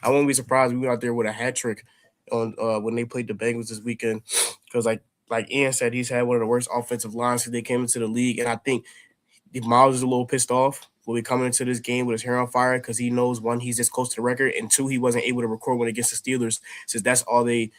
[SPEAKER 4] I won't be surprised if we went out there with a hat trick on when they played the Bengals this weekend. Because like Ian said, he's had one of the worst offensive lines since they came into the league, and I think Miles is a little pissed off. Will be coming into this game with his hair on fire because he knows, one, he's this close to the record, and two, he wasn't able to record one against the Steelers since that's all they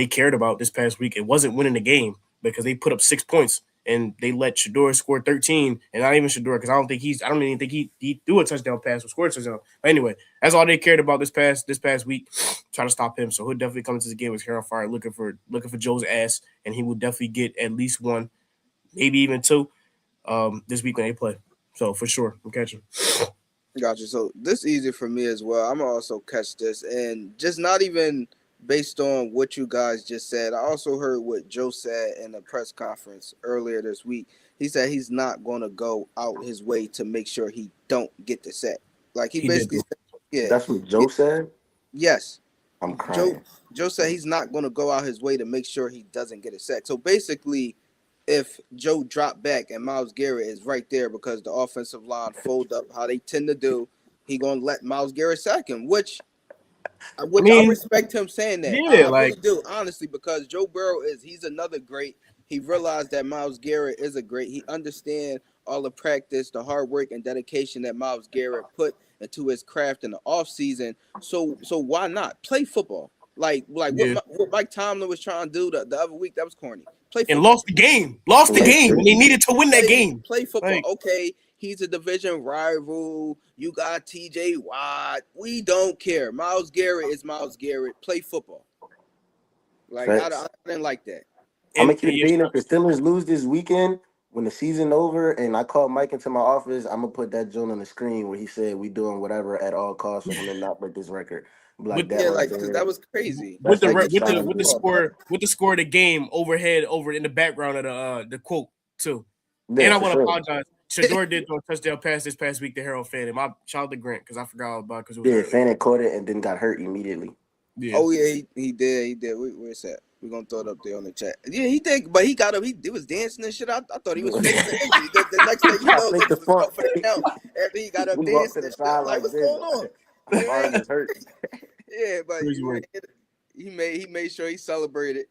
[SPEAKER 4] cared about this past week. It wasn't winning the game because they put up 6 points and they let Shador score 13, and not even Shador because I don't even think he threw a touchdown pass or scored a touchdown. But anyway, that's all they cared about this past week. Try to stop him. So he'll definitely come into the game with his hair on fire, looking for Joe's ass, and he will definitely get at least one, maybe even two, this week when they play. So for sure, I'm catching.
[SPEAKER 2] Gotcha. So this easy for me as well. I'm gonna also catch this, and just not even based on what you guys just said. I also heard what Joe said in a press conference earlier this week. He said he's not gonna go out his way to make sure he don't get the set. Like he
[SPEAKER 4] He did.
[SPEAKER 2] basically said, yeah,
[SPEAKER 3] That's what Joe said.
[SPEAKER 2] yes.
[SPEAKER 3] I'm
[SPEAKER 2] Joe
[SPEAKER 3] crying.
[SPEAKER 2] Joe said he's not gonna go out his way to make sure he doesn't get a sack. So basically, if Joe dropped back and Miles Garrett is right there because the offensive line fold up how they tend to do, he gonna let Miles Garrett sack him, which
[SPEAKER 4] I
[SPEAKER 2] I
[SPEAKER 4] mean,
[SPEAKER 2] respect him saying that.
[SPEAKER 4] yeah,
[SPEAKER 2] I
[SPEAKER 4] like
[SPEAKER 2] really do, honestly, because Joe Burrow he's another great. He realized that Miles Garrett is a great. He understand all the practice, the hard work and dedication that Miles Garrett put into his craft in the offseason. So why not play football? Like
[SPEAKER 4] yeah.
[SPEAKER 2] what Mike Tomlin was trying to do the other week, that was corny. Play
[SPEAKER 4] And
[SPEAKER 2] football.
[SPEAKER 4] lost the game. Lost the
[SPEAKER 2] Play
[SPEAKER 4] game, and they needed to win that
[SPEAKER 2] play
[SPEAKER 4] game.
[SPEAKER 2] play football.
[SPEAKER 4] Like,
[SPEAKER 2] Okay, he's a division rival. You got TJ Watt. We don't care. Miles Garrett is Miles Garrett. Play football. Like I
[SPEAKER 3] Facts.
[SPEAKER 2] didn't like that.
[SPEAKER 3] I'm
[SPEAKER 4] and
[SPEAKER 3] gonna keep it
[SPEAKER 4] yeah,
[SPEAKER 3] being if the Steelers lose this weekend when the season over and I call Mike into my office, I'm gonna put that joint on the screen where he said we doing whatever at all costs for him to not break this record. Like
[SPEAKER 4] with
[SPEAKER 3] that
[SPEAKER 2] Yeah,
[SPEAKER 3] right
[SPEAKER 2] like because
[SPEAKER 3] there.
[SPEAKER 2] that was crazy.
[SPEAKER 4] with
[SPEAKER 3] That's
[SPEAKER 4] the
[SPEAKER 3] what
[SPEAKER 2] Like
[SPEAKER 3] we
[SPEAKER 4] re-
[SPEAKER 2] just
[SPEAKER 4] with
[SPEAKER 2] play
[SPEAKER 4] the
[SPEAKER 3] trying to
[SPEAKER 4] with the
[SPEAKER 3] do.
[SPEAKER 2] football, bro.
[SPEAKER 4] score of the game overhead over in the background of the quote too.
[SPEAKER 3] Yeah,
[SPEAKER 4] And I
[SPEAKER 3] for
[SPEAKER 4] want to
[SPEAKER 3] sure.
[SPEAKER 4] apologize. Shador did throw a touchdown pass this past week to Harold Fanning. My shout out to Grant because I forgot all about because it was
[SPEAKER 3] Yeah,
[SPEAKER 4] early.
[SPEAKER 3] Fanning caught it and then got hurt immediately.
[SPEAKER 4] Yeah.
[SPEAKER 2] Oh yeah, he did. He did. Where's that? We're gonna throw it up there on the chat. Yeah, he did, but he got up. He was dancing and shit. I thought he was faking the injury. The next thing you
[SPEAKER 3] I
[SPEAKER 2] know,
[SPEAKER 3] think the
[SPEAKER 2] niggas was
[SPEAKER 3] front.
[SPEAKER 2] going for the count after he got up
[SPEAKER 3] Move up to
[SPEAKER 2] dancing
[SPEAKER 3] the
[SPEAKER 2] and shit. I'm
[SPEAKER 3] side
[SPEAKER 2] like,
[SPEAKER 3] like
[SPEAKER 2] what's
[SPEAKER 3] this.
[SPEAKER 2] going on? You
[SPEAKER 3] My
[SPEAKER 2] know what I
[SPEAKER 3] arm
[SPEAKER 2] mean?
[SPEAKER 3] is hurt.
[SPEAKER 2] Yeah, but
[SPEAKER 4] Crazy
[SPEAKER 2] you
[SPEAKER 4] work.
[SPEAKER 2] right. He made sure he celebrated.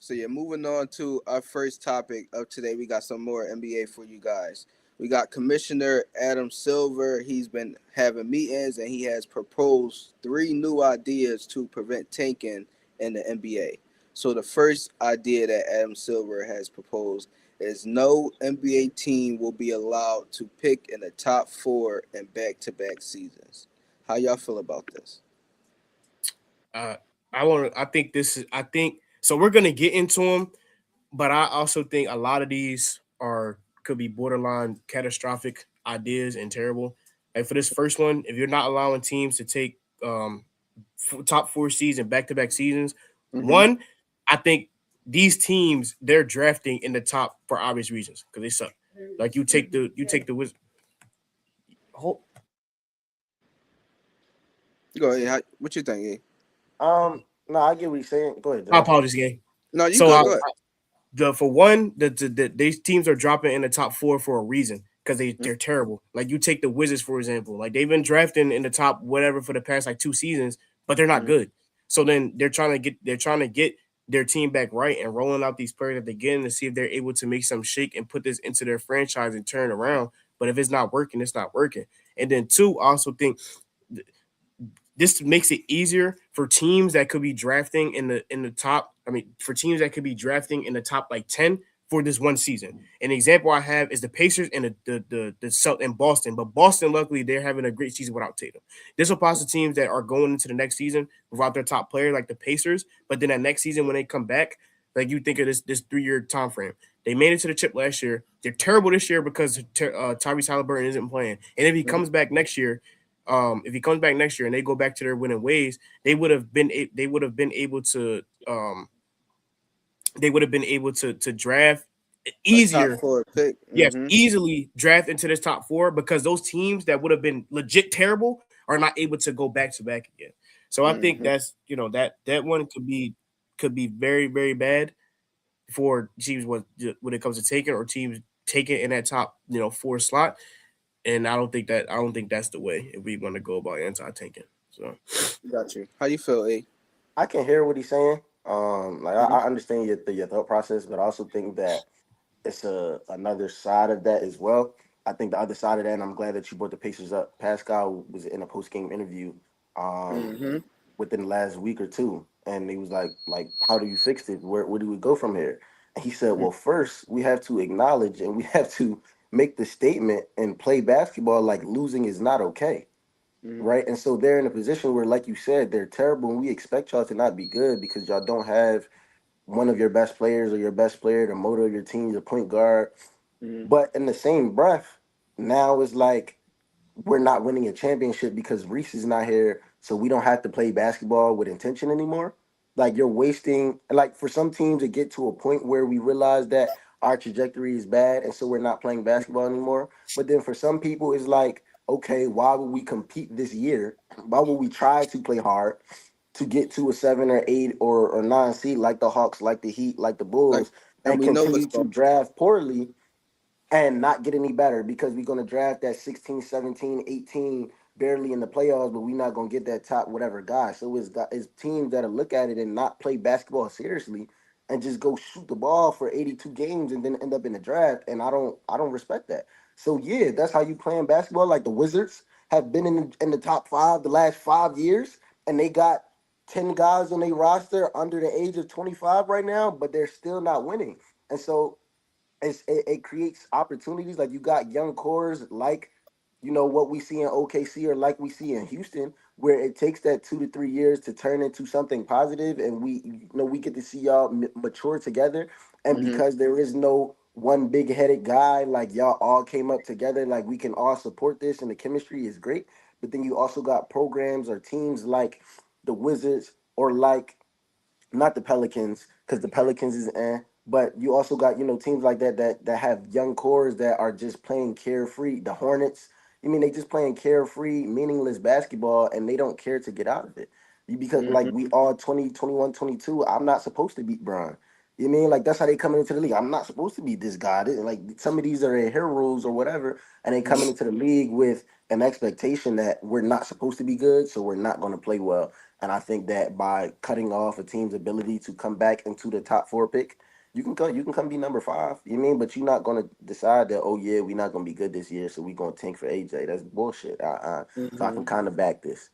[SPEAKER 2] So yeah, moving on to our first topic of today, we got some more NBA for you guys. We got Commissioner Adam Silver. He's been having meetings and he has proposed three new ideas to prevent tanking in the NBA. So the first idea that Adam Silver has proposed is no NBA team will be allowed to pick in the top four in back-to-back seasons. How y'all feel about this?
[SPEAKER 4] Uh, I think this is. I think so. We're gonna get into them, but I also think a lot of these are could be borderline catastrophic ideas and terrible. Like for this first one, if you're not allowing teams to take top four seeds in back to back seasons,
[SPEAKER 2] Mm-hmm.
[SPEAKER 4] one, I think these teams they're drafting in the top for obvious reasons because they suck. Like you take the whole.
[SPEAKER 2] Go ahead. What you think? E?
[SPEAKER 3] No, I get what he's saying. Go ahead,
[SPEAKER 4] My
[SPEAKER 3] John.
[SPEAKER 4] apologies, gang.
[SPEAKER 2] No, you
[SPEAKER 4] So
[SPEAKER 2] good. Go ahead.
[SPEAKER 4] the for one, these teams are dropping in the top four for a reason because they're terrible. Like you take the Wizards for example, like they've been drafting in the top whatever for the past like 2 seasons, but they're not
[SPEAKER 2] Mm-hmm.
[SPEAKER 4] good. So then they're trying to get their team back right and rolling out these players that they get in to see if they're able to make some shake and put this into their franchise and turn around. But if it's not working, it's not working. And then two, I also think this makes it easier for teams that could be drafting in the top. I mean, for teams that could be drafting in the top like 10 for this one season. An example I have is the Pacers and the Celt in Boston. But Boston, luckily, they're having a great season without Tatum. This applies to teams that are going into the next season without their top player, like the Pacers. But then that next season, when they come back, like you think of this 3 year time frame. They made it to the chip last year. They're terrible this year because Tyrese Halliburton isn't playing. And if he comes back next year and they go back to their winning ways, they would have been able to draft
[SPEAKER 2] A top
[SPEAKER 4] easier.
[SPEAKER 2] four pick.
[SPEAKER 4] Yes,
[SPEAKER 2] Mm-hmm.
[SPEAKER 4] easily draft into this top four because those teams that would have been legit terrible are not able to go back to back again. So I think
[SPEAKER 2] Mm-hmm.
[SPEAKER 4] that's that one could be very very bad for teams when it comes to taking or teams taking in that top four slot. And I don't think that's the way if we want to go about anti tanking. So
[SPEAKER 2] Got you. How you feel, A?
[SPEAKER 3] I can hear what he's saying. Like
[SPEAKER 2] Mm-hmm.
[SPEAKER 3] I understand your thought process, but I also think that it's another side of that as well. I think the other side of that, and I'm glad that you brought the Pacers up. Pascal was in a post game interview um,
[SPEAKER 2] Mm-hmm.
[SPEAKER 3] within the last week or two, and he was like, how do you fix it? Where do we go from here? And he said, well, first we have to acknowledge and we have to make the statement and play basketball like losing is not okay,
[SPEAKER 2] Mm-hmm.
[SPEAKER 3] right? And so they're in a position where, like you said, they're terrible, and we expect y'all to not be good because y'all don't have one of your best players or your best player, the motor of your team, your point guard.
[SPEAKER 2] Mm-hmm.
[SPEAKER 3] But in the same breath, now it's like we're not winning a championship because Reese is not here, so we don't have to play basketball with intention anymore. Like you're wasting. Like for some teams, it get to a point where we realize that our trajectory is bad, and so we're not playing basketball anymore. But then for some people, it's like, okay, why would we compete this year? Why would we try to play hard to get to a 7 or 8 or 9 seed like the Hawks, like the Heat, like the
[SPEAKER 2] Like,
[SPEAKER 3] Bulls,
[SPEAKER 2] and
[SPEAKER 3] and
[SPEAKER 2] we know what's
[SPEAKER 3] continue
[SPEAKER 2] going.
[SPEAKER 3] to draft poorly and not get any better because we're going to draft that 16, 17, 18 barely in the playoffs, but we're not going to get that top whatever guy. So it's teams that'll look at it and not play basketball seriously and just go shoot the ball for 82 games and then end up in the draft. And I don't respect that. So yeah, that's how you playing basketball. Like the Wizards have been in the top five the last 5 years, and they got 10 guys on their roster under the age of 25 right now, but they're still not winning. And so it creates opportunities. Like you got young cores like what we see in OKC or like we see in Houston, where it takes that 2 to 3 years to turn into something positive, and we get to see y'all mature together. And
[SPEAKER 2] Mm-hmm.
[SPEAKER 3] because there is no one big headed guy, like y'all all came up together, like we can all support this, and the chemistry is great. But then you also got programs or teams like the Wizards or like not the Pelicans because the Pelicans is but you also got teams like that have young cores that are just playing carefree. The Hornets, they just playing carefree, meaningless basketball, and they don't care to get out of it. Because like
[SPEAKER 2] Hmm.
[SPEAKER 3] we all 20, 21, 22. I'm not supposed to beat Bron. You mean like that's how they coming into the league? I'm not supposed to be this guy. Like some of these are in heroes or whatever, and they coming into the league with an expectation that we're not supposed to be good, so we're not going to play well. And I think that by cutting off a team's ability to come back into the top four pick, you can come be number five. You mean, but you're not going to decide that, oh yeah, we're not going to be good this year, so we're going to tank for AJ. That's bullshit. So I
[SPEAKER 2] Hmm.
[SPEAKER 3] can kind of back this.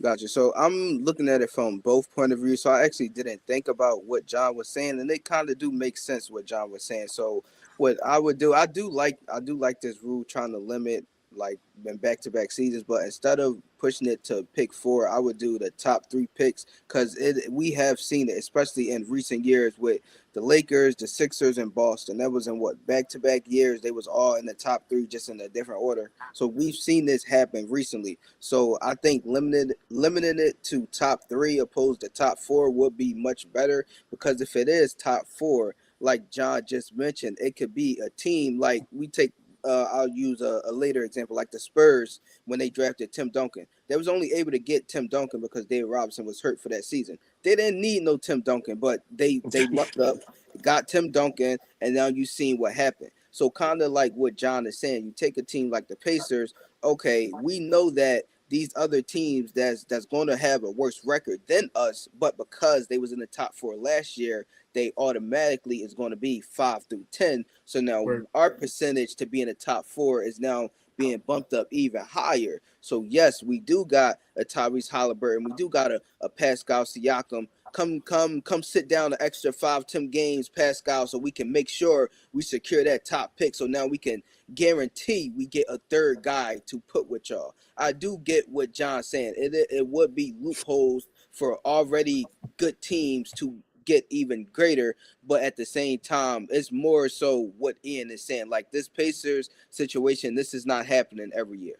[SPEAKER 2] Gotcha. So I'm looking at it from both point of view. So I actually didn't think about what John was saying, and it kind of do make sense what John was saying. So what I would do, I do like this rule trying to limit like in back to back seasons, but instead of pushing it to pick four, I would do the top three picks because it we have seen it, especially in recent years with the Lakers, the Sixers, and Boston. That was in what back to back years. They was all in the top three, just in a different order. So we've seen this happen recently. So I think limiting it to top three opposed to top four would be much better because if it is top four, like John just mentioned, it could be a team like we take. I'll use a later example, like the Spurs when they drafted Tim Duncan. They was only able to get Tim Duncan because David Robinson was hurt for that season. They didn't need no Tim Duncan, but they lucked up, got Tim Duncan, and now you seen what happened. So kind of like what John is saying, you take a team like the Pacers. Okay, we know that these other teams that's going to have a worse record than us, but because they was in the top four last year, they automatically is going to be 5 through 10. So now
[SPEAKER 4] Word.
[SPEAKER 2] our percentage to be in the top four is now being bumped up even higher. So yes, we do got a Tyrese Halliburton, we do got a Pascal Siakam. Come sit down the extra 5 10 games, Pascal, so we can make sure we secure that top pick. So now we can guarantee we get a third guy to put with y'all. I do get what John's saying. It would be loopholes for already good teams to get even greater, but at the same time, it's more so what Ian is saying. Like this Pacers situation, this is not happening every year.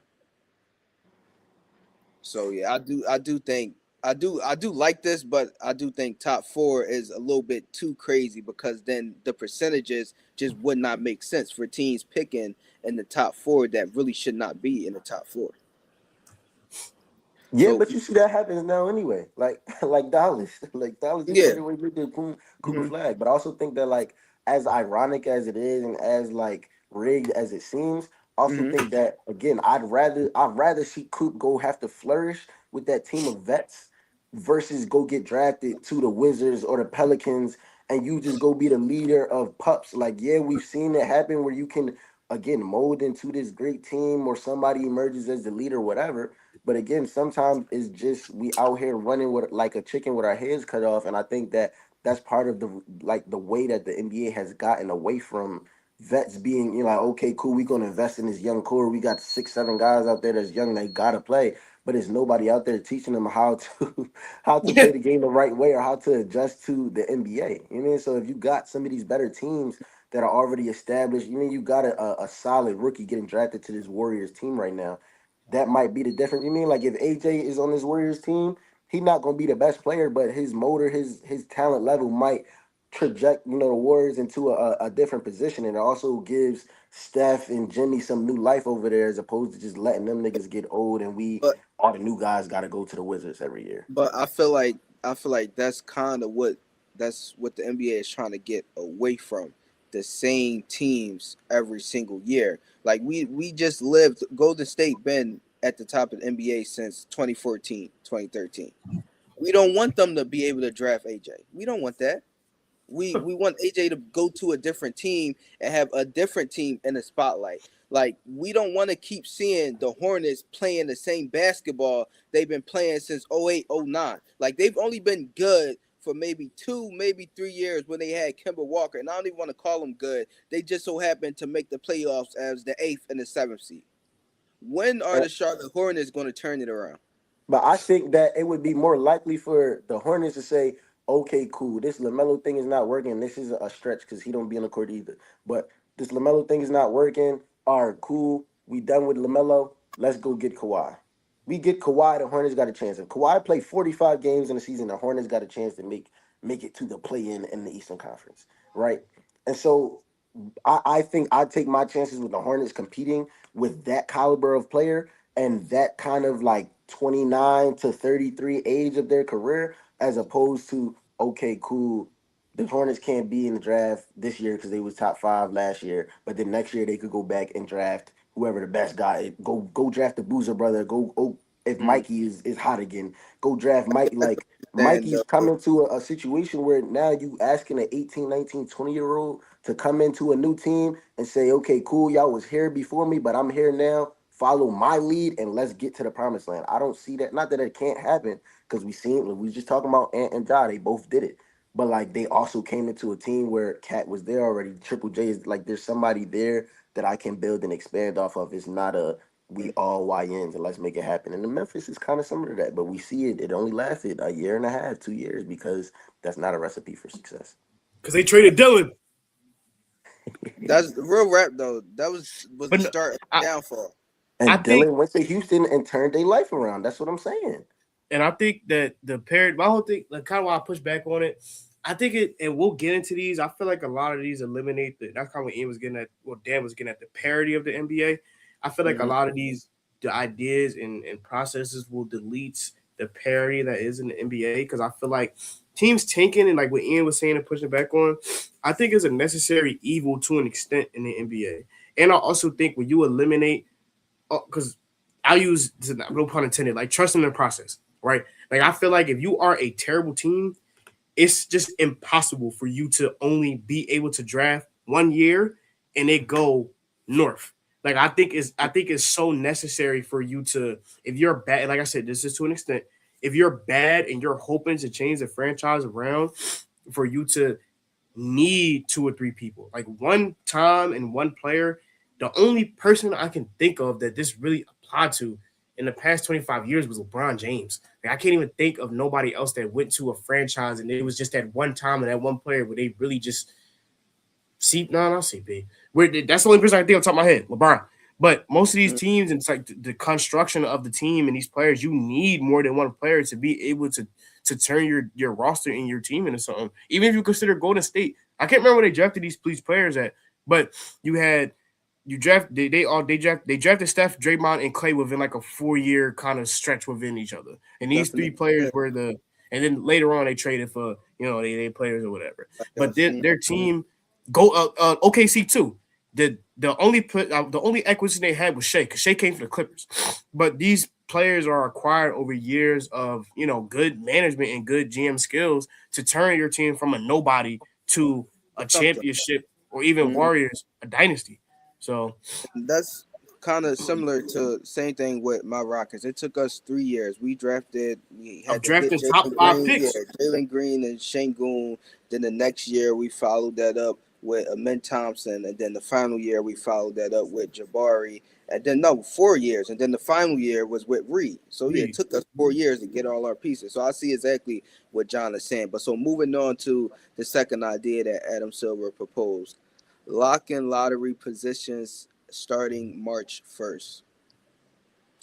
[SPEAKER 2] So yeah, I do think I do like this, but I do think top four is a little bit too crazy because then the percentages just would not make sense for teams picking in the top four that really should not be in the top four.
[SPEAKER 3] Yeah,
[SPEAKER 2] So
[SPEAKER 3] but you see that happens now anyway. Like like Dallas. Like Dallas just
[SPEAKER 2] yeah.
[SPEAKER 3] traded away with the Cooper
[SPEAKER 2] Hmm.
[SPEAKER 3] flag. But I also think that like as ironic as it is and as like rigged as it seems, I also
[SPEAKER 2] Hmm.
[SPEAKER 3] think that again, I'd rather see Coop go have to flourish with that team of vets versus go get drafted to the Wizards or the Pelicans and you just go be the leader of pups. Like, yeah, we've seen it happen where you can again mold into this great team or somebody emerges as the leader, whatever. But again, sometimes it's just we out here running with like a chicken with our heads cut off, and I think that that's part of the like the way that the NBA has gotten away from vets being like, okay, cool, we're gonna invest in this young core. We got 6, 7 guys out there that's young, they gotta play, but there's nobody out there teaching them how to how to play the game the right way or how to adjust to the NBA. You know what I mean? So if you got some of these better teams that are already established, you mean you got a solid rookie getting drafted to this Warriors team right now that might be the difference. You mean like if AJ is on this Warriors team, he's not gonna be the best player, but his motor, his talent level might traject the Warriors into a different position, and it also gives Steph and Jimmy some new life over there as opposed to just letting them niggas get old and we
[SPEAKER 2] But
[SPEAKER 3] all the new guys got to go to the Wizards every year.
[SPEAKER 2] but I feel like that's kind of what the NBA is trying to get away from the same teams every single year. Like we just lived Golden State been at the top of the NBA since 2014, 2013. We don't want them to be able to draft AJ. We don't want that. We want AJ to go to a different team and have a different team in the spotlight. Like we don't want to keep seeing the Hornets playing the same basketball they've been playing since 08, 09. Like they've only been good for maybe 2, maybe 3 years when they had Kemba Walker, and I don't even want to call them good. They just so happened to make the playoffs as the eighth and the seventh seed. When are the Charlotte Hornets going to turn it around?
[SPEAKER 3] But I think that it would be more likely for the Hornets to say, "Okay, cool. This Lamelo thing is not working. This is a stretch because he don't be on the court either. But this Lamelo thing is not working. All right, cool. We done with Lamelo. Let's go get Kawhi. We get Kawhi. The Hornets got a chance. If Kawhi play 45 games in the season, the Hornets got a chance to make it to the play in the Eastern Conference, right? And so I think I take my chances with the Hornets competing with that caliber of player and that kind of like 29 to 33 age of their career, as opposed to, okay, cool, the Hornets can't be in the draft this year because they was top five last year, but then next year they could go back and draft whoever the best guy is. Go draft the Boozer brother. Go if
[SPEAKER 2] Mm.
[SPEAKER 3] Mikey is hot again, go draft Mike. Like
[SPEAKER 2] Stand
[SPEAKER 3] Mikey's
[SPEAKER 2] up.
[SPEAKER 3] coming to a situation where now you asking an 18, 19, 20-year old to come into a new team and say, okay, cool, y'all was here before me, but I'm here now. Follow my lead and let's get to the promised land. I don't see that. Not that it can't happen, because we was just talking about Ant and Ja. They both did it. But like they also came into a team where Cat was there already. Triple J is like there's somebody there that I can build and expand off of. It's not a we all YNs and let's make it happen. And the Memphis is kind of similar to that, but we see it. It only lasted a year and a half, 2 years, because that's not a recipe for success.
[SPEAKER 4] because they traded Dylan.
[SPEAKER 2] That's the real rap though. That was the
[SPEAKER 4] But no,
[SPEAKER 2] start of
[SPEAKER 4] I
[SPEAKER 2] the downfall.
[SPEAKER 4] I
[SPEAKER 3] And
[SPEAKER 4] think
[SPEAKER 3] Dylan went to Houston and turned their life around. That's what I'm saying.
[SPEAKER 4] I think that the parody, my whole thing, like kind of why I push back on it. I think it, and we'll get into these. I feel like a lot of these eliminate the. That's kind of what Ian was getting at. Well, Dan was getting at the parody of the NBA. I feel like a
[SPEAKER 2] Hmm.
[SPEAKER 4] lot of these the ideas and processes will delete the parody that is in the NBA because I feel like teams tanking and like what Ian was saying and pushing back on, I think is a necessary evil to an extent in the NBA. And I also think when you eliminate, because I'll use no pun intended, like trust in the process, right? Like I feel like if you are a terrible team, it's just impossible for you to only be able to draft 1 year and it go north. Like I think it's so necessary for you to, if you're bad, like I said, this is to an extent. If you're bad and you're hoping to change the franchise around, for you to need two or three people. Like one time and one player, the only person I can think of that this really applied to in the past 25 years was LeBron James. Like, I can't even think of nobody else that went to a franchise and it was just that one time and that one player where they really just no, not CP. Where that's the only person I think on top of my head, LeBron. But most of these teams, and it's like the construction of the team and these players, you need more than one player to be able to turn your roster and your team into something. Even if you consider Golden State, I can't remember where they drafted these players at, but you had you draft they drafted Steph, Draymond, and Clay within like a 4 year kind of stretch within each other, and these three
[SPEAKER 2] Definitely.
[SPEAKER 4] players
[SPEAKER 2] Yeah,
[SPEAKER 4] were the. And then later on, they traded for they players or whatever.
[SPEAKER 2] like
[SPEAKER 4] But
[SPEAKER 2] us.
[SPEAKER 4] their team go OKC too. The only acquisition they had was Shea because Shea came from the Clippers. But these players are acquired over years of good management and good GM skills to turn your team from a nobody to a
[SPEAKER 2] Something.
[SPEAKER 4] championship or even
[SPEAKER 2] Mhm.
[SPEAKER 4] Warriors a dynasty. So
[SPEAKER 2] That's kind of similar to same thing with my Rockets. It took us 3 years. We
[SPEAKER 4] of
[SPEAKER 2] had to get
[SPEAKER 4] drafting top
[SPEAKER 2] Jalen
[SPEAKER 4] five
[SPEAKER 2] Green, yeah,
[SPEAKER 4] picks,
[SPEAKER 2] Jalen Green and Shangoon. Then the next year we followed that up with Amin Thompson, and then the final year we followed that up with Jabari, and then no 4 years, and then the final year was with Reed. So yeah, it
[SPEAKER 4] Reed.
[SPEAKER 2] took us 4 years to get all our pieces. So I see exactly what John is saying. But so moving on to the second idea that Adam Silver proposed, lock in lottery positions starting March 1st.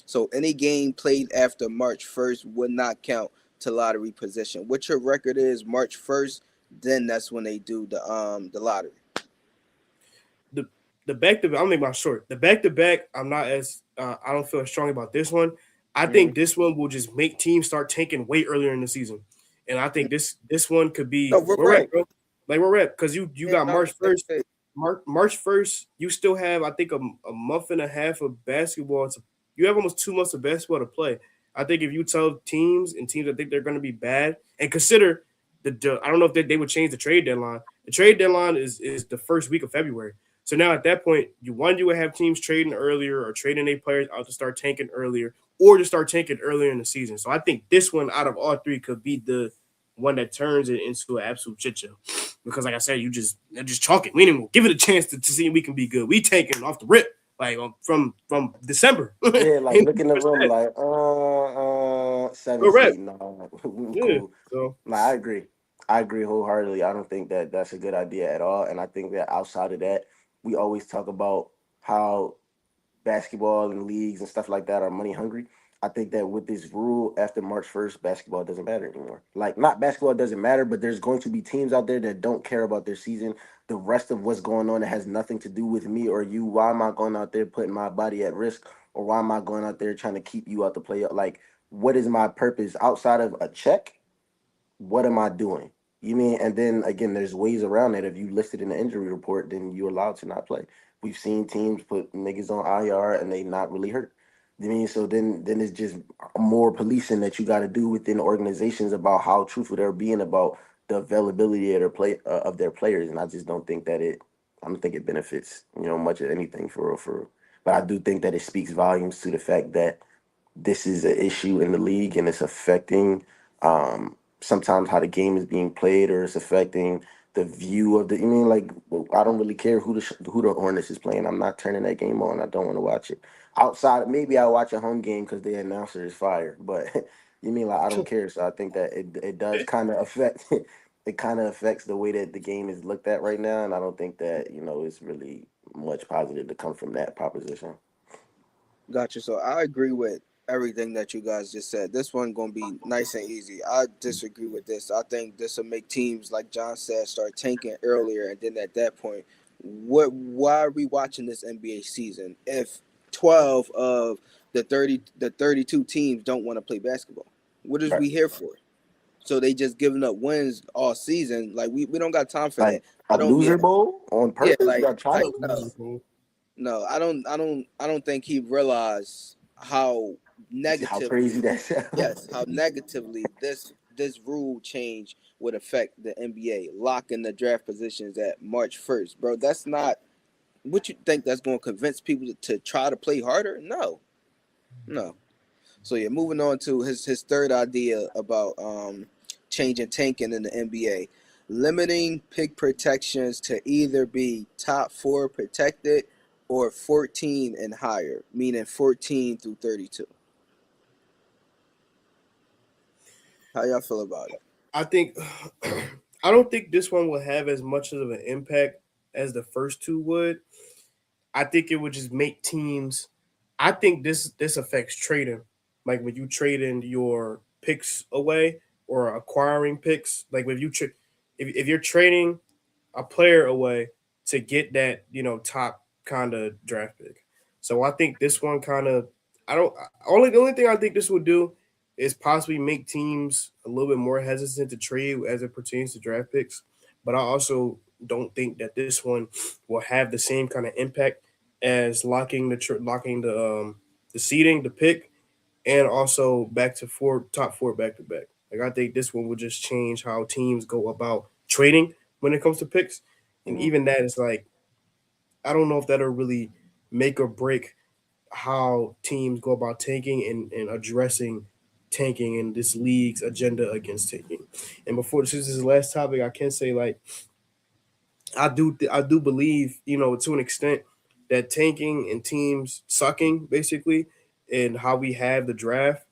[SPEAKER 2] So any game played after March 1st would not count to lottery position. What your record is March 1st, then that's when they do the lottery.
[SPEAKER 4] the the back to back. I'll make my short. The back to back. I'm not as I don't feel as strong about this one. I
[SPEAKER 2] Mm-hmm.
[SPEAKER 4] think this one will just make teams start tanking way earlier in the season, and I think this one could
[SPEAKER 2] No,
[SPEAKER 4] be
[SPEAKER 2] we're
[SPEAKER 4] we're
[SPEAKER 2] right.
[SPEAKER 4] at, bro. Like we're at because you
[SPEAKER 2] And
[SPEAKER 4] got
[SPEAKER 2] on the
[SPEAKER 4] March
[SPEAKER 2] same
[SPEAKER 4] first.
[SPEAKER 2] page.
[SPEAKER 4] March 1st, you still have I think a month and a half of basketball. You have almost 2 months of basketball to play. I think if you tell teams that think they're going to be bad and consider I don't know if they would change the trade deadline. The trade deadline is the first week of February. So now at that point, you would have teams trading earlier or trading their players out to start tanking earlier or to start tanking earlier in the season. So I think this one out of all three could be the one that turns it into an absolute shit show. Because like I said, they're just chalking. We didn't even give it a chance to see if we can be good. We tanking off the rip, like from December.
[SPEAKER 3] Yeah, like
[SPEAKER 4] And
[SPEAKER 3] look in the
[SPEAKER 4] push
[SPEAKER 3] room
[SPEAKER 4] that.
[SPEAKER 3] like, seven
[SPEAKER 4] Go rep.
[SPEAKER 3] seed. No, we
[SPEAKER 4] Yeah.
[SPEAKER 3] cool.
[SPEAKER 4] So
[SPEAKER 3] Nah, I agree. I agree wholeheartedly. I don't think that that's a good idea at all. And I think that outside of that, we always talk about how basketball and leagues and stuff like that are money hungry. I think that with this rule after March 1st, basketball doesn't matter anymore. Like, not basketball doesn't matter, but there's going to be teams out there that don't care about their season. The rest of what's going on that has nothing to do with me or you. Why am I going out there putting my body at risk? Or why am I going out there trying to keep you out the play? Like, what is my purpose outside of a check? What am I doing? You mean, and then again, there's ways around it. If you listed in the injury report, then you're allowed to not play. We've seen teams put niggas on IR and they not really hurt. You mean, so then it's just more policing that you got to do within organizations about how truthful they're being about the availability of their players, and I just don't think that I don't think it benefits much of anything for real, for real. But I do think that it speaks volumes to the fact that this is an issue in the league and it's affecting sometimes how the game is being played, or it's affecting the view of the. I mean, like, well, I don't really care who the Hornets is playing. I'm not turning that game on. I don't want to watch it. Outside, maybe I'll watch a home game because the announcer is fire. But you mean, like, I don't care. So I think that it does kind of affect. It kind of affects the way that the game is looked at right now, and I don't think that it's really much positive to come from that proposition.
[SPEAKER 2] Gotcha. So I agree with everything that you guys just said. This one gonna be nice and easy. I disagree with this. I think this will make teams, like John said, start tanking earlier, and then at that point, why are we watching this NBA season if 12 of the 32 teams don't want to play basketball? What is
[SPEAKER 3] Right.
[SPEAKER 2] we here for? So they just giving up wins all season. Like we don't got time for that.
[SPEAKER 3] Like a
[SPEAKER 2] I don't
[SPEAKER 3] loser
[SPEAKER 2] yeah.
[SPEAKER 3] bowl on
[SPEAKER 2] Yeah,
[SPEAKER 3] purpose? Y'all try to
[SPEAKER 2] no.
[SPEAKER 3] lose?
[SPEAKER 2] No, I don't think he realized how
[SPEAKER 3] How crazy
[SPEAKER 2] negatively,
[SPEAKER 3] that sounds.
[SPEAKER 2] yes, how negatively this rule change would affect the NBA, locking the draft positions at March 1st. Bro, that's not what you think that's going to convince people to try to play harder? No. No. So yeah, moving on to his third idea about changing tanking in the NBA, limiting pick protections to either be top four protected or 14 and higher, meaning 14 through 32. How y'all feel about it?
[SPEAKER 4] I think I don't think this one will have as much of an impact as the first two would. I think it would just make teams. I think this affects trading, like when you trade in your picks away or acquiring picks. Like if you're trading a player away to get that top kind of draft pick. So I think this one kind of I don't only the only thing I think this would do is possibly make teams a little bit more hesitant to trade as it pertains to draft picks. But I also don't think that this one will have the same kind of impact as locking the seeding, the pick, and also back to top four back to back. Like I think this one will just change how teams go about trading when it comes to picks, and
[SPEAKER 3] Mhm.
[SPEAKER 4] even that is like I don't know if that'll really make or break how teams go about tanking and addressing tanking in this league's agenda against tanking. And before this is the last topic, I can say like I do believe to an extent that tanking and teams sucking basically and how we have the draft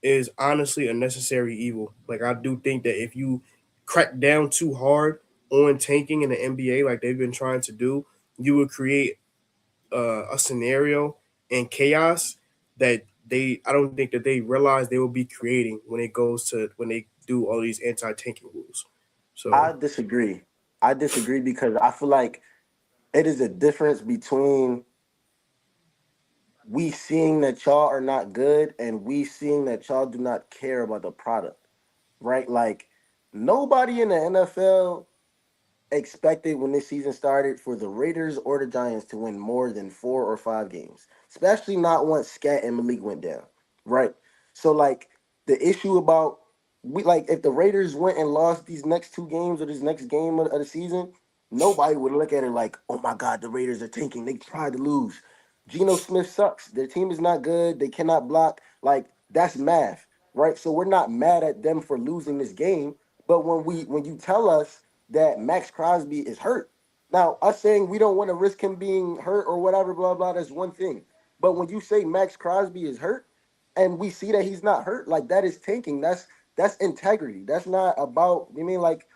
[SPEAKER 4] is honestly a necessary evil. Like I do think that if you crack down too hard on tanking in the NBA, like they've been trying to do, you would create a scenario and chaos that I don't think that they realize they will be creating when they do all these anti tanking rules. So
[SPEAKER 3] I disagree. I disagree because I feel like it is a difference between we seeing that y'all are not good and we seeing that y'all do not care about the product, right? Like, nobody in the NFL expected when this season started for the Raiders or the Giants to win more than 4 or 5 games, especially not once Scat and Malik went down, right? So, like, the issue about if the Raiders went and lost these next 2 games or this next game of the season, nobody would look at it like, oh my God, the Raiders are tanking. They tried to lose. Geno Smith sucks. Their team is not good. They cannot block. Like, that's math, right? So we're not mad at them for losing this game. But when you tell us that Max Crosby is hurt. Now, us saying we don't want to risk him being hurt or whatever, blah, blah, that's one thing. But when you say Max Crosby is hurt and we see that he's not hurt, like, that is tanking. That's integrity. That's not about, like,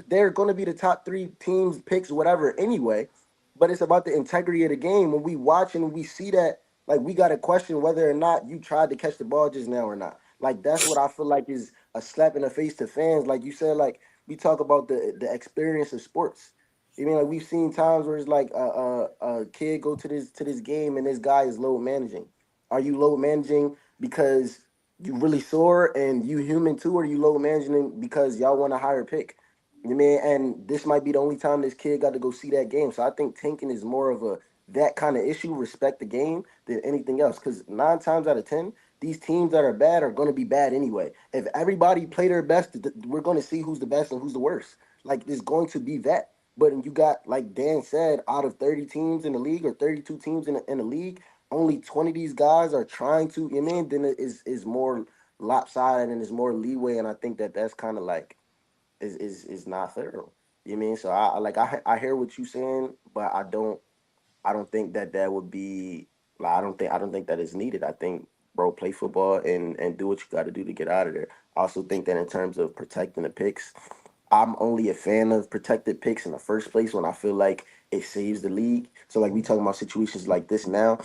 [SPEAKER 3] they're going to be the top 3 teams, picks, whatever, anyway. But it's about the integrity of the game. When we watch and we see that Like we got to question whether or not you tried to catch the ball just now or not. Like that's what I feel like is a slap in the face to fans. Like you said, like we talk about the experience of sports. You mean like we've seen times where it's like a kid go to this game and this guy is load managing. Are you load managing because you really sore and you human too, or you load managing because y'all want a higher pick? You mean, and this might be the only time this kid got to go see that game. So I think tanking is more of a that kind of issue. Respect the game than anything else. Because 9 times out of 10, these teams that are bad are going to be bad anyway. If everybody play their best, we're going to see who's the best and who's the worst. Like it's going to be that. But you got, like Dan said, out of 30 teams in the league or 32 teams in the league, only 20 of these guys are trying to. You mean then it is more lopsided and is more leeway, and I think that that's kind of like is not thorough. You mean so I hear what you saying, but I don't think that that would be like I don't think that is needed. I think bro play football and do what you got to do to get out of there. I also think that in terms of protecting the picks, I'm only a fan of protected picks in the first place when I feel like it saves the league. So like we talking about situations like this now,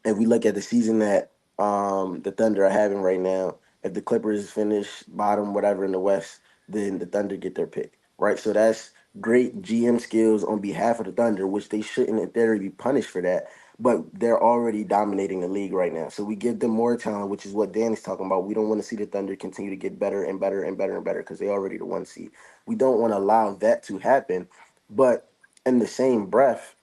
[SPEAKER 3] if we look at the season that the Thunder are having right now, if the Clippers finish bottom whatever in the West, then the Thunder get their pick, right? So that's great GM skills on behalf of the Thunder, which they shouldn't in theory be punished for that. But they're already dominating the league right now. So we give them more talent, which is what Dan is talking about. We don't want to see the Thunder continue to get better and better and better and better because they're already the 1 seed. We don't want to allow that to happen. But in the same breath,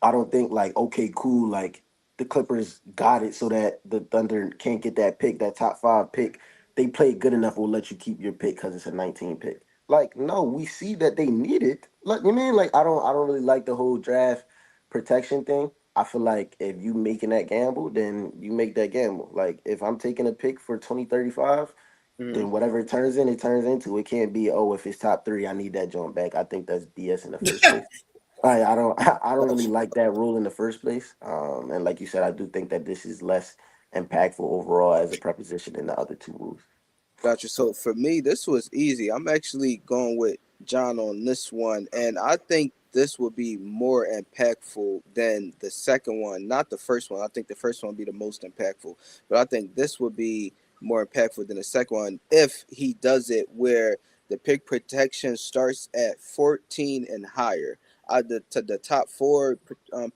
[SPEAKER 3] I don't think like okay, cool, like the Clippers got it so that the Thunder can't get that pick, that top 5 pick. They played good enough. We'll let you keep your pick because it's a 19 pick. Like no, we see that they need it. Like you mean like I don't really like the whole draft protection thing. I feel like if you making that gamble, then you make that gamble. Like if I'm taking a pick for 2035,
[SPEAKER 2] Hmm.
[SPEAKER 3] then whatever it turns in, it turns into. It can't be oh if it's top 3, I need that jump back. I think that's BS in the first place. I don't I don't really
[SPEAKER 2] Gotcha.
[SPEAKER 3] like that rule in the first place. And like you said, I do think that this is less impactful overall as a preposition than the other 2 rules.
[SPEAKER 2] Gotcha. So for me, this was easy. I'm actually going with John on this one, and I think this would be more impactful than the second one, not the first one. I think the first one would be the most impactful, but I think this would be more impactful than the second one if he does it where the pick protection starts at 14 and higher. To the top four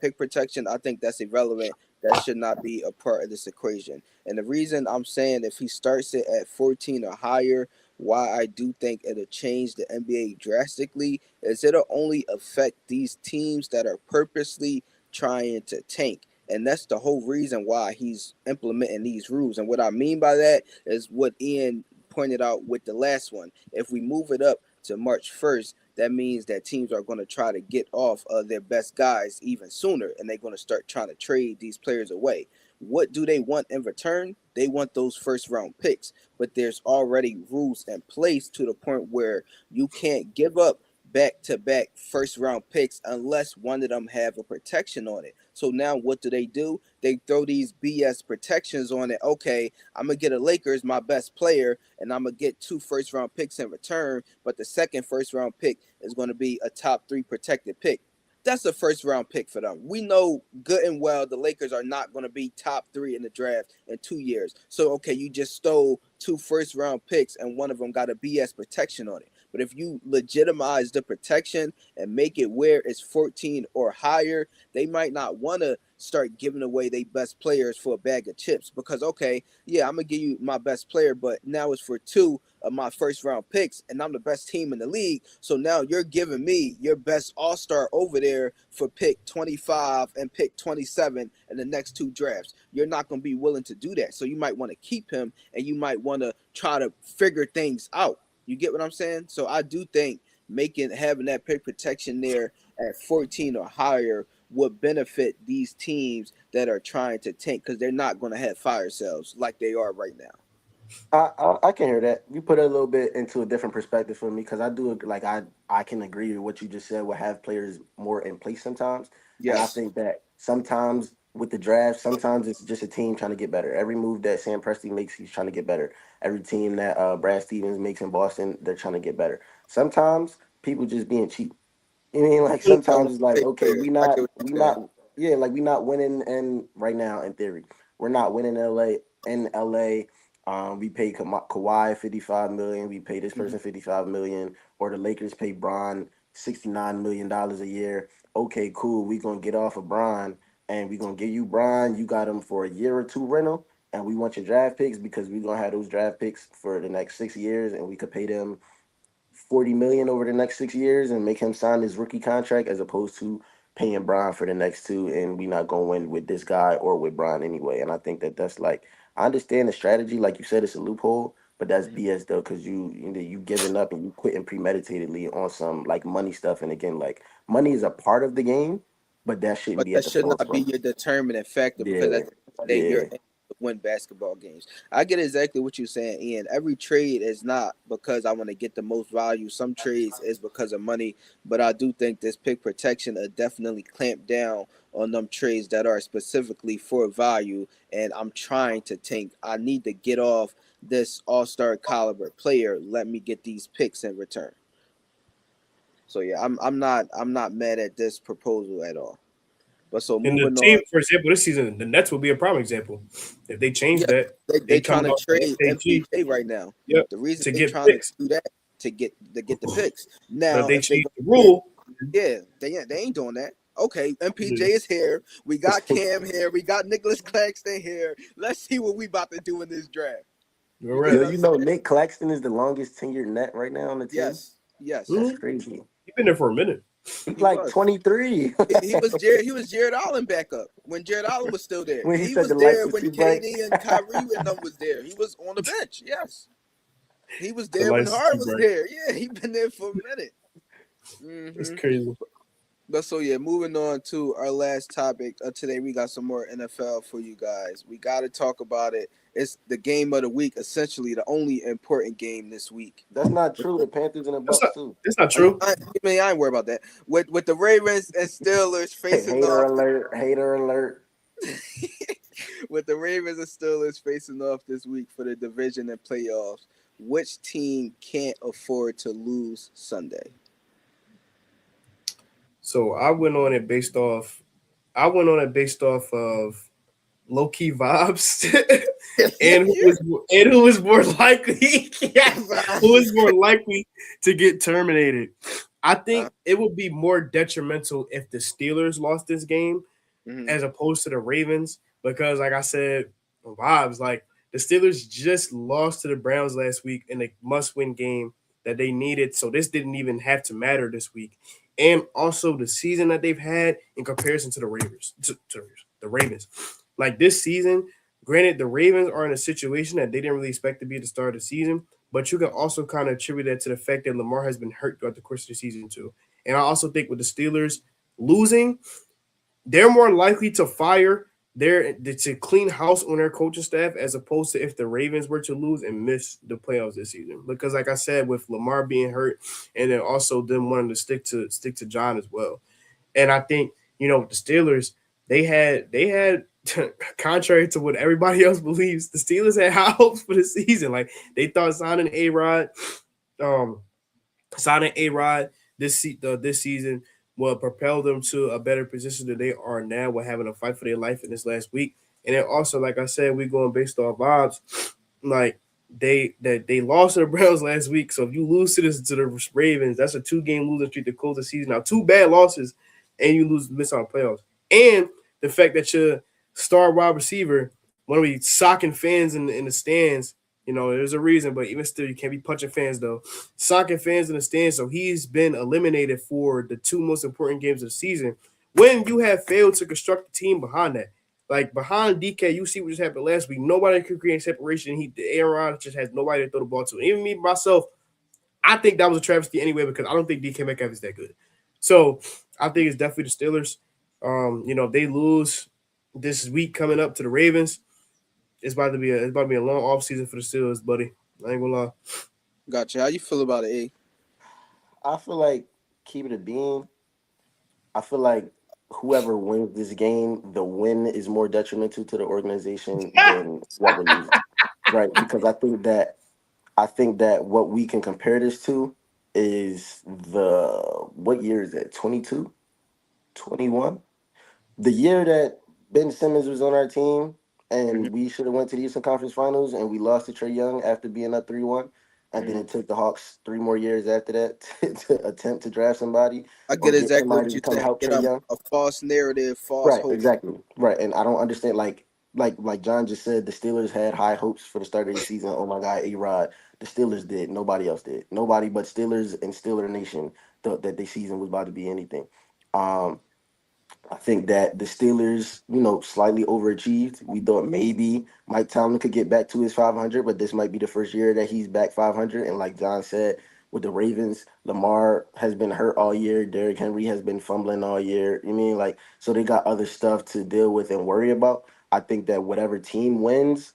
[SPEAKER 2] pick protection, I think that's irrelevant. That should not be a part of this equation. And the reason I'm saying if he starts it at 14 or higher, why I do think it'll change the NBA drastically is it'll only affect these teams that are purposely trying to tank. And that's the whole reason why he's implementing these rules. And what I mean by that is what Ian pointed out with the last one. If we move it up to March 1st, that means that teams are going to try to get off of their best guys even sooner and they're going to start trying to trade these players away. What do they want in return? They want those first round picks, but there's already rules in place to the point where you can't give up back to back first round picks unless one of them have a protection on it. So now what do? They throw these BS protections on it. Okay, I'm gonna get a Lakers, my best player, and I'm gonna get 2 first round picks in return, but the second first round pick is gonna be a top 3 protected pick. That's a first round pick for them. We know good and well the Lakers are not going to be top 3 in the draft in 2 years. So, okay, you just stole 2 first round picks and one of them got a BS protection on it. But if you legitimize the protection and make it where it's 14 or higher, they might not want to start giving away their best players for a bag of chips because, okay, yeah, I'm going to give you my best player, but now it's for 2 of my first round picks and I'm the best team in the league. So now you're giving me your best all-star over there for pick 25 and pick 27 in the next 2 drafts. You're not going to be willing to do that. So you might want to keep him and you might want to try to figure things out. You get what I'm saying? So I do think making having that pick protection there at 14 or higher would benefit these teams that are trying to tank because they're not going to have fire sales like they are right now.
[SPEAKER 3] I can hear that. You put it a little bit into a different perspective for me because I do like I can agree with what you just said. Will have players more in place sometimes, and I
[SPEAKER 2] Yes.
[SPEAKER 3] think that sometimes with the draft, sometimes it's just a team trying to get better. Every move that Sam Presti makes, he's trying to get better. Every team that Brad Stevens makes in Boston, they're trying to get better. Sometimes people just being cheap. I mean, like
[SPEAKER 2] I want
[SPEAKER 3] sometimes it's
[SPEAKER 2] to
[SPEAKER 3] like
[SPEAKER 2] say
[SPEAKER 3] okay,
[SPEAKER 2] fair. I get what
[SPEAKER 3] we
[SPEAKER 2] you're
[SPEAKER 3] not
[SPEAKER 2] saying.
[SPEAKER 3] Yeah, like we not winning in right now in theory. We're not winning in LA. We pay Kawhi 55 million. We pay this
[SPEAKER 2] Mhm.
[SPEAKER 3] person 55 million, or the Lakers pay Bron $69 million a year. Okay, cool. We gonna get off of Bron, and we gonna give you Bron. You got him for a year or two rental, and we want your draft picks because we gonna have those draft picks for the next 6 years, and we could pay them 40 million over the next 6 years and make him sign his rookie contract as opposed to paying Brian for the next two, and we not going to win with this guy or with Brian anyway. And I think that that's like, I understand the strategy, like you said, it's a loophole, but that's
[SPEAKER 2] Mhm.
[SPEAKER 3] BS though, because you giving up and you quitting premeditatedly on some like money stuff. And again, like money is a part of the game, but that shouldn't
[SPEAKER 2] But
[SPEAKER 3] be at
[SPEAKER 2] that
[SPEAKER 3] the
[SPEAKER 2] should not be
[SPEAKER 3] forefront.
[SPEAKER 2] your determining factor because
[SPEAKER 3] Yeah,
[SPEAKER 2] at the end of the day, you're
[SPEAKER 3] yeah.
[SPEAKER 2] in to win basketball games. I get exactly what you're saying, Ian. Every trade is not because I want to get the most value. Some trades is because of money, but I do think this pick protection will definitely clamp down on them trades that are specifically for value. And I'm trying to think. I need to get off this all-star caliber player. Let me get these picks in return. So yeah, I'm not mad at this proposal at all. But so
[SPEAKER 4] And the
[SPEAKER 2] moving
[SPEAKER 4] team,
[SPEAKER 2] on,
[SPEAKER 4] for example, this season, the Nets will be a prime example. If they change
[SPEAKER 2] yeah,
[SPEAKER 4] that,
[SPEAKER 2] they
[SPEAKER 4] they come
[SPEAKER 2] trying to
[SPEAKER 4] out to
[SPEAKER 2] trade
[SPEAKER 4] SAG,
[SPEAKER 2] MPJ right now.
[SPEAKER 4] yep,
[SPEAKER 2] The reason
[SPEAKER 4] to
[SPEAKER 2] they
[SPEAKER 4] get
[SPEAKER 2] trying to
[SPEAKER 4] picks.
[SPEAKER 2] do that to get the picks.
[SPEAKER 4] But if
[SPEAKER 2] Now,
[SPEAKER 4] they
[SPEAKER 2] if they
[SPEAKER 4] change
[SPEAKER 2] go
[SPEAKER 4] the
[SPEAKER 2] get,
[SPEAKER 4] rule,
[SPEAKER 2] yeah, they ain't doing that. Okay, MPJ
[SPEAKER 4] yeah,
[SPEAKER 2] is here. We got Cam here. We got Nicholas Claxton here. Let's see what we about to do in this draft.
[SPEAKER 4] you're
[SPEAKER 2] You get
[SPEAKER 3] Yo,
[SPEAKER 2] what
[SPEAKER 4] right.
[SPEAKER 2] I'm
[SPEAKER 3] you know
[SPEAKER 2] saying?
[SPEAKER 3] Nick Claxton is the longest tenured net right now on the team.
[SPEAKER 2] Yes, yes,
[SPEAKER 3] That's
[SPEAKER 4] Mm-hmm.
[SPEAKER 3] crazy.
[SPEAKER 4] You've been there for a minute.
[SPEAKER 3] He's
[SPEAKER 2] he
[SPEAKER 3] like
[SPEAKER 2] was.
[SPEAKER 3] 23.
[SPEAKER 2] He was Jared Allen backup when Jared Allen was still there.
[SPEAKER 3] When he
[SPEAKER 2] He
[SPEAKER 3] said
[SPEAKER 2] was
[SPEAKER 3] the lights
[SPEAKER 2] there
[SPEAKER 3] was
[SPEAKER 2] when
[SPEAKER 3] too bright.
[SPEAKER 2] KD and Kyrie and them was there. He was on the bench. Yes. He was
[SPEAKER 4] The
[SPEAKER 2] there when
[SPEAKER 4] lights is
[SPEAKER 2] Hart
[SPEAKER 4] too
[SPEAKER 2] was
[SPEAKER 4] bright.
[SPEAKER 2] there. Yeah, he been there for a minute.
[SPEAKER 4] It's
[SPEAKER 2] hmm
[SPEAKER 4] crazy.
[SPEAKER 2] But so yeah, moving on to our last topic today, we got some more NFL for you guys. We got to talk about it. It's the game of the week, essentially the only important game this week.
[SPEAKER 3] That's not true. The Panthers and the
[SPEAKER 4] That's
[SPEAKER 3] Bucks
[SPEAKER 4] not.
[SPEAKER 3] too.
[SPEAKER 4] That's not
[SPEAKER 2] I mean,
[SPEAKER 4] true.
[SPEAKER 2] I ain't worried about that. With the Ravens and Steelers
[SPEAKER 3] Hey,
[SPEAKER 2] facing
[SPEAKER 3] hater
[SPEAKER 2] off,
[SPEAKER 3] alert! Hater alert!
[SPEAKER 2] with the Ravens and Steelers facing off this week for the division and playoffs, which team can't afford to lose Sunday?
[SPEAKER 4] So I went on it based off. I went on it based off of low key vibes, and who
[SPEAKER 2] Yeah.
[SPEAKER 4] was more likely, who was more likely to get terminated. I
[SPEAKER 2] uh,
[SPEAKER 4] think it would be more detrimental if the Steelers lost this game
[SPEAKER 2] mhm.
[SPEAKER 4] as opposed to the Ravens because, like I said, vibes like the Steelers just lost to the Browns last week in a must-win game that they needed, so this didn't even have to matter this week. And also the season that they've had in comparison to the Ravens, to the Ravens, like this season. Granted, the Ravens are in a situation that they didn't really expect to be at the start of the season, but you can also kind of attribute that to the fact that Lamar has been hurt throughout the course of the season too. And I also think with the Steelers losing, they're more likely to fire their to clean house on their coaching staff as opposed to if the Ravens were to lose and miss the playoffs this season. Because like I said, with Lamar being hurt and then also them wanting to stick to John as well. And I think, the Steelers, they had contrary to what everybody else believes, the Steelers had high hopes for the season. Like they thought um signing A Rod this season will propel them to a better position than they are now. With having a fight for their life in this last week, and then also, like I said, we going based off vibes. Like they lost to the Browns last week, so if you lose to the Ravens, that's a 2-game losing streak to close the season. Now, two bad losses, and you miss out on playoffs, and the fact that your star wide receiver want to be socking fans in the stands. There's a reason, but even still, you can't be punching fans though. Soccer fans in the stands. So he's been eliminated for the two most important games of the season. When you have failed to construct a team behind that, like behind DK, you see what just happened last week. Nobody could create separation. Aaron Rodgers just has nobody to throw the ball to. Even me myself, I think that was a travesty anyway because I don't think DK Metcalf is that good. So I think it's definitely the Steelers. If they lose this week coming up to the Ravens, it's about to be a long off season for the Steelers, buddy. I ain't gonna lie.
[SPEAKER 2] Gotcha. How you feel about it, A?
[SPEAKER 3] I feel like keep it a being. I feel like whoever wins this game, the win is more detrimental to the organization than whoever loses. Right? Because I think that what we can compare this to is what year is it? 22, 21. The year that Ben Simmons was on our team
[SPEAKER 2] Mhm.
[SPEAKER 3] and we should have went to the Eastern Conference Finals and we lost to Trey Young after being up 3-1, and then
[SPEAKER 2] Mhm.
[SPEAKER 3] it took the Hawks 3 more years after that to attempt to draft somebody
[SPEAKER 2] I
[SPEAKER 3] or
[SPEAKER 2] get
[SPEAKER 3] get
[SPEAKER 2] exactly
[SPEAKER 3] somebody
[SPEAKER 2] what
[SPEAKER 3] to
[SPEAKER 2] you're
[SPEAKER 3] come
[SPEAKER 2] saying.
[SPEAKER 3] help
[SPEAKER 2] Get
[SPEAKER 3] Trey Young.
[SPEAKER 2] a false narrative, false
[SPEAKER 3] Right,
[SPEAKER 2] hope.
[SPEAKER 3] exactly. Right. And I don't understand like John just said, the Steelers had high hopes for the start of the season. Oh my God, A-Rod. The Steelers did. Nobody else did. Nobody but Steelers and Steeler Nation thought that the season was about to be anything. Um, I think that the Steelers, slightly overachieved. We thought maybe Mike Tomlin could get back to his 500, but this might be the first year that he's back 500. And like John said, with the Ravens, Lamar has been hurt all year. Derrick Henry has been fumbling all year. You mean like so they got other stuff to deal with and worry about. I think that whatever team wins,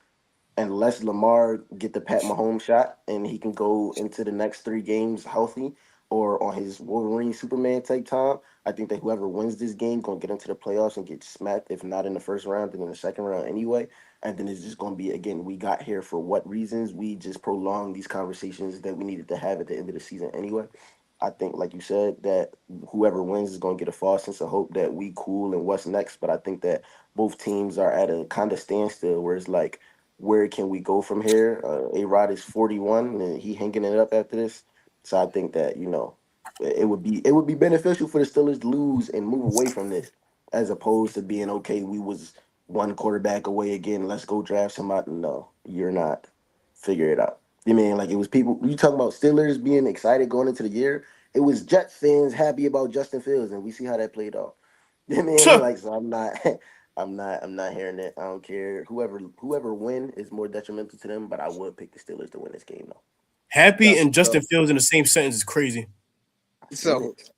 [SPEAKER 3] unless Lamar get the Pat Mahomes shot and he can go into the next 3 games healthy or on his Wolverine Superman type time, I think that whoever wins this game gonna get into the playoffs and get smacked, if not in the first round, then in the second round anyway. And then it's just gonna be again, we got here for what reasons? We just prolonged these conversations that we needed to have at the end of the season anyway. I think, like you said, that whoever wins is gonna get a false sense of hope that we cool and what's next. But I think that both teams are at a kind of standstill where it's like, where can we go from here? A Rod is 41 and he hanging it up after this. So I think that, it would be beneficial for the Steelers to lose and move away from this, as opposed to being okay, we was one quarterback away again. Let's go draft somebody. No, you're not. Figure it out. You mean like it was people you talking about Steelers being excited going into the year? It was Jets fans happy about Justin Fields, and we see how that played off. You mean like so I'm not I'm not hearing it. I don't care. Whoever win is more detrimental to them, but I would pick the Steelers to win this game though.
[SPEAKER 4] Happy
[SPEAKER 2] So
[SPEAKER 4] and Justin Fields in the same sentence is crazy.
[SPEAKER 3] I've seen
[SPEAKER 2] so
[SPEAKER 3] it.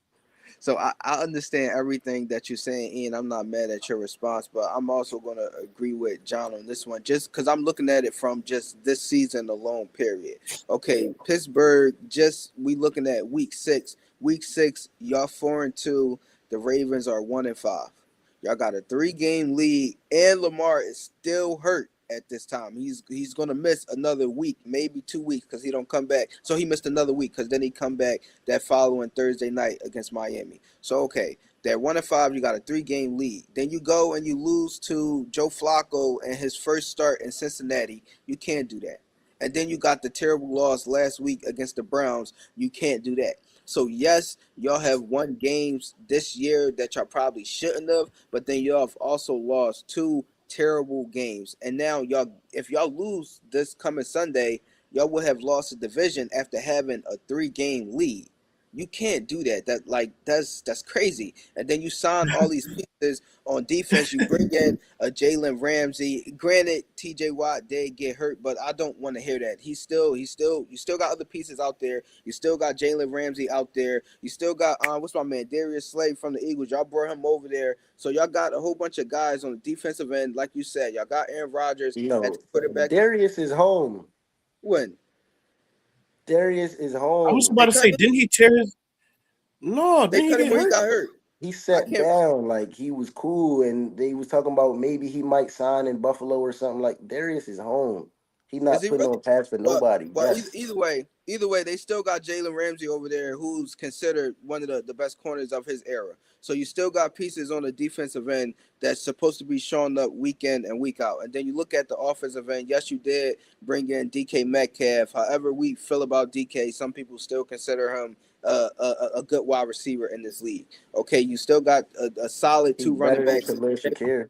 [SPEAKER 2] So I understand everything that you're saying, Ian. I'm not mad at your response, but I'm also gonna agree with John on this one, just because I'm looking at it from just this season alone. Period. Okay, Pittsburgh. Just we looking at week 6. Week 6, y'all 4-2. The Ravens are 1-5. Y'all got a 3-game lead, and Lamar is still hurt at this time. He's gonna miss another week, maybe 2 weeks, because he don't come back. So he missed another week because then he come back that following Thursday night against Miami. So okay, that 1-5, you got a 3-game lead. Then you go and you lose to Joe Flacco in his first start in Cincinnati. You can't do that. And then you got the terrible loss last week against the Browns. You can't do that. So yes, y'all have won games this year that y'all probably shouldn't have, but then y'all have also lost 2 terrible games. And now y'all, if y'all lose this coming Sunday, y'all will have lost the division after having a 3-game lead. You can't do that. That's crazy. And then you sign all these pieces on defense. You bring in a Jalen Ramsey. Granted, T.J. Watt did get hurt, but I don't want to hear that. You still got other pieces out there. You still got Jalen Ramsey out there. You still got what's my man Darius Slay from the Eagles. Y'all brought him over there, so y'all got a whole bunch of guys on the defensive end, like you said. Y'all got Aaron Rodgers at the quarterback.
[SPEAKER 3] Darius is home.
[SPEAKER 2] When
[SPEAKER 3] Darius is
[SPEAKER 4] I was
[SPEAKER 3] home.
[SPEAKER 4] about
[SPEAKER 2] they
[SPEAKER 4] to
[SPEAKER 2] cut
[SPEAKER 4] say,
[SPEAKER 2] him,
[SPEAKER 4] didn't he tear his? No,
[SPEAKER 2] they
[SPEAKER 4] didn't he
[SPEAKER 2] cut him
[SPEAKER 4] get
[SPEAKER 2] when he
[SPEAKER 4] hurt?
[SPEAKER 2] got hurt.
[SPEAKER 3] He
[SPEAKER 2] I
[SPEAKER 3] sat
[SPEAKER 2] can't.
[SPEAKER 3] down like he was cool, and they was talking about maybe he might sign in Buffalo or something. Like Darius is home. He
[SPEAKER 2] Is
[SPEAKER 3] not
[SPEAKER 2] he
[SPEAKER 3] putting
[SPEAKER 2] really?
[SPEAKER 3] on pads for
[SPEAKER 2] But
[SPEAKER 3] nobody. Yes.
[SPEAKER 2] either way, they still got Jalen Ramsey over there, who's considered one of the best corners of his era. So you still got pieces on the defensive end that's supposed to be showing up week in and week out. And then you look at the offensive end. Yes, you did bring in DK Metcalf. However we feel about DK, some people still consider him a good wide receiver in this league. Okay, you still got a solid
[SPEAKER 3] He's
[SPEAKER 2] 2 running
[SPEAKER 3] better than
[SPEAKER 2] backs.
[SPEAKER 3] Khalil Shakir.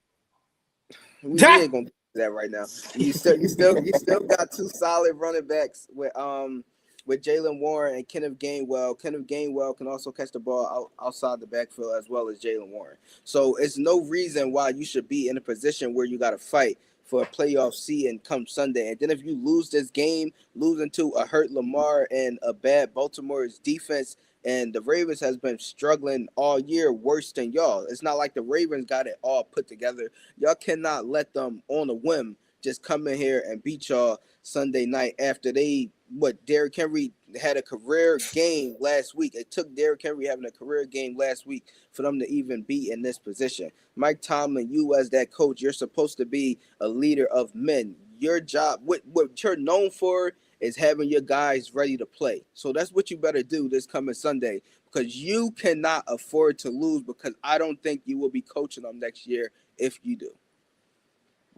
[SPEAKER 2] We ain't gonna get to that right now. You still got 2 solid running backs with Jalen Warren and Kenneth Gainwell. Kenneth Gainwell can also catch the ball outside the backfield as well as Jalen Warren. So it's no reason why you should be in a position where you got to fight for a playoff seed and come Sunday. And then if you lose this game, losing to a hurt Lamar and a bad Baltimore's defense, and the Ravens has been struggling all year worse than y'all. It's not like the Ravens got it all put together. Y'all cannot let them on a whim just come in here and beat y'all Sunday night after Derrick Henry had a career game last week. It took Derrick Henry having a career game last week for them to even be in this position. Mike Tomlin, you as that coach, you're supposed to be a leader of men. Your job, what you're known for is having your guys ready to play. So that's what you better do this coming Sunday, because you cannot afford to lose. Because I don't think you will be coaching them next year if you do.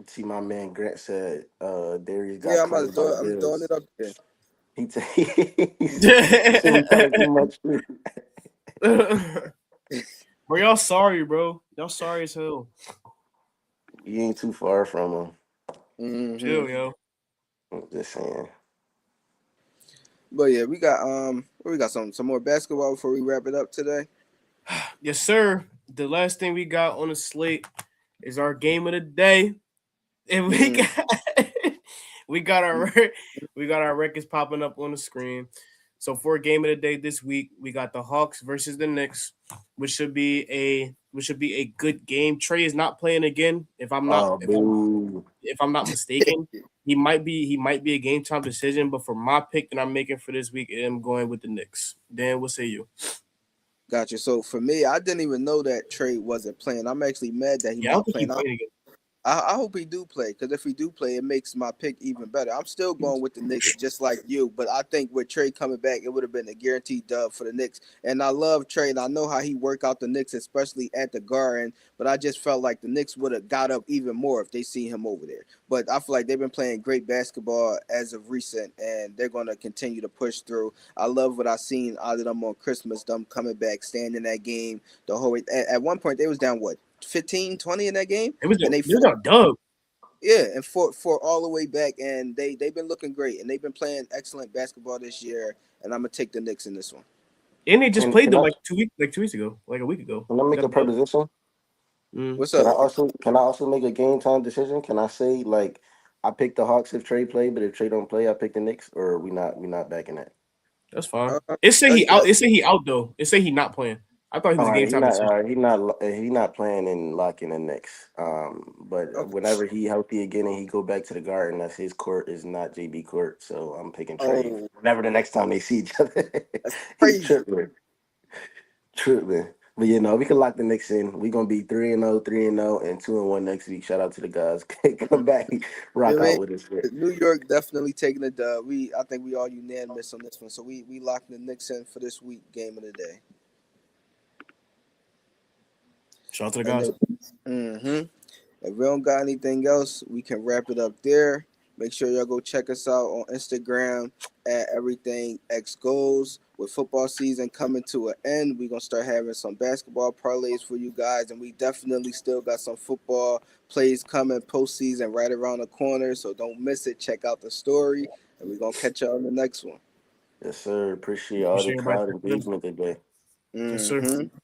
[SPEAKER 3] See, my man Grant said Darius got
[SPEAKER 2] Yeah, I'm about to
[SPEAKER 3] claimed by
[SPEAKER 2] throw
[SPEAKER 3] the
[SPEAKER 2] it. I'm throwing it
[SPEAKER 3] Bills.
[SPEAKER 2] up there.
[SPEAKER 3] He said we talking too much.
[SPEAKER 4] Bro, y'all sorry, bro. Y'all sorry as hell.
[SPEAKER 3] You ain't too far from him.
[SPEAKER 2] Hmm.
[SPEAKER 4] Chill, yo.
[SPEAKER 3] I'm just saying.
[SPEAKER 2] But yeah, we got some more basketball before we wrap it up today.
[SPEAKER 4] Yes, sir. The last thing we got on the slate is our game of the day. And we
[SPEAKER 2] Mm.
[SPEAKER 4] got we got our we got our records popping up on the screen. So for game of the day this week, we got the Hawks versus the Knicks, which should be a good game. Trey is not playing again.
[SPEAKER 3] Oh, boo.
[SPEAKER 4] If I'm not mistaken, he might be a game time decision. But for my pick that I'm making for this week, I'm going with the Knicks. Dan, what say you?
[SPEAKER 2] Gotcha. So for me, I didn't even know that Trey wasn't playing. I'm actually mad that he's
[SPEAKER 4] Yeah, I don't
[SPEAKER 2] not
[SPEAKER 4] think he's
[SPEAKER 2] playing.
[SPEAKER 4] playing again.
[SPEAKER 2] I hope he do play because if he do play, it makes my pick even better. I'm still going with the Knicks just like you, but I think with Trey coming back, it would have been a guaranteed dub for the Knicks. And I love Trey, and I know how he work out the Knicks, especially at the guard. But I just felt like the Knicks would have got up even more if they see him over there. But I feel like they've been playing great basketball as of recent, and they're going to continue to push through. I love what I seen out of them on Christmas, them coming back, staying in that game the whole way. At one point, they was down what 15, 20 in that game,
[SPEAKER 4] It was a
[SPEAKER 2] and they
[SPEAKER 4] it was
[SPEAKER 2] fought.
[SPEAKER 4] a dub.
[SPEAKER 2] Yeah, and for all the way back, and they've been looking great, and they've been playing excellent basketball this year. And I'm gonna take the Knicks in this one.
[SPEAKER 4] And they just
[SPEAKER 3] Can
[SPEAKER 4] played
[SPEAKER 3] can
[SPEAKER 4] them
[SPEAKER 3] I
[SPEAKER 4] like 2 weeks ago, like a week ago.
[SPEAKER 3] can I
[SPEAKER 4] They
[SPEAKER 3] make
[SPEAKER 4] got
[SPEAKER 3] a
[SPEAKER 4] a dub.
[SPEAKER 3] proposition?
[SPEAKER 4] Mm.
[SPEAKER 2] What's up?
[SPEAKER 3] Can I also make a game time decision? Can I say like I pick the Hawks if Trey play, but if Trey don't play, I pick the Knicks, or we not backing that?
[SPEAKER 4] That's fine.
[SPEAKER 2] Uh,
[SPEAKER 4] It say he
[SPEAKER 2] yeah.
[SPEAKER 4] out. It say he out though. It say he not playing. I thought he was
[SPEAKER 3] All
[SPEAKER 4] a
[SPEAKER 3] right,
[SPEAKER 4] game time decision.
[SPEAKER 3] he not playing and locking the Knicks. But
[SPEAKER 2] Okay.
[SPEAKER 3] whenever he healthy again and he go back to the Garden, that's his court, is not JB court. So I'm picking Trey.
[SPEAKER 2] Oh,
[SPEAKER 3] Whenever the next time they see each other,
[SPEAKER 2] that's
[SPEAKER 3] he
[SPEAKER 2] crazy.
[SPEAKER 3] tripping. But we can lock the Knicks in. We gonna be 3-0, 3-0, and 2-1 next week. Shout out to the guys.
[SPEAKER 2] Mm.
[SPEAKER 3] Come back,
[SPEAKER 2] You
[SPEAKER 3] rock
[SPEAKER 2] know what I
[SPEAKER 3] out
[SPEAKER 2] mean?
[SPEAKER 3] with us.
[SPEAKER 2] New York definitely taking the dub. I think we all unanimous on this one. So we locking the Knicks in for this week game of the day.
[SPEAKER 4] Shout out to the
[SPEAKER 2] And
[SPEAKER 4] guys.
[SPEAKER 2] then, if we don't got anything else, we can wrap it up there. Make sure y'all go check us out on Instagram at Everything X Goals. With football season coming to an end, we're gonna start having some basketball parlays for you guys, and we definitely still got some football plays coming postseason right around the corner. So don't miss it. Check out the story, and we're gonna catch y'all on the next one.
[SPEAKER 3] Yes, sir. Appreciate all the
[SPEAKER 4] Appreciate everybody
[SPEAKER 3] crowd
[SPEAKER 4] for listening.
[SPEAKER 3] engagement today.
[SPEAKER 4] Yes, sir.
[SPEAKER 2] Mm-hmm.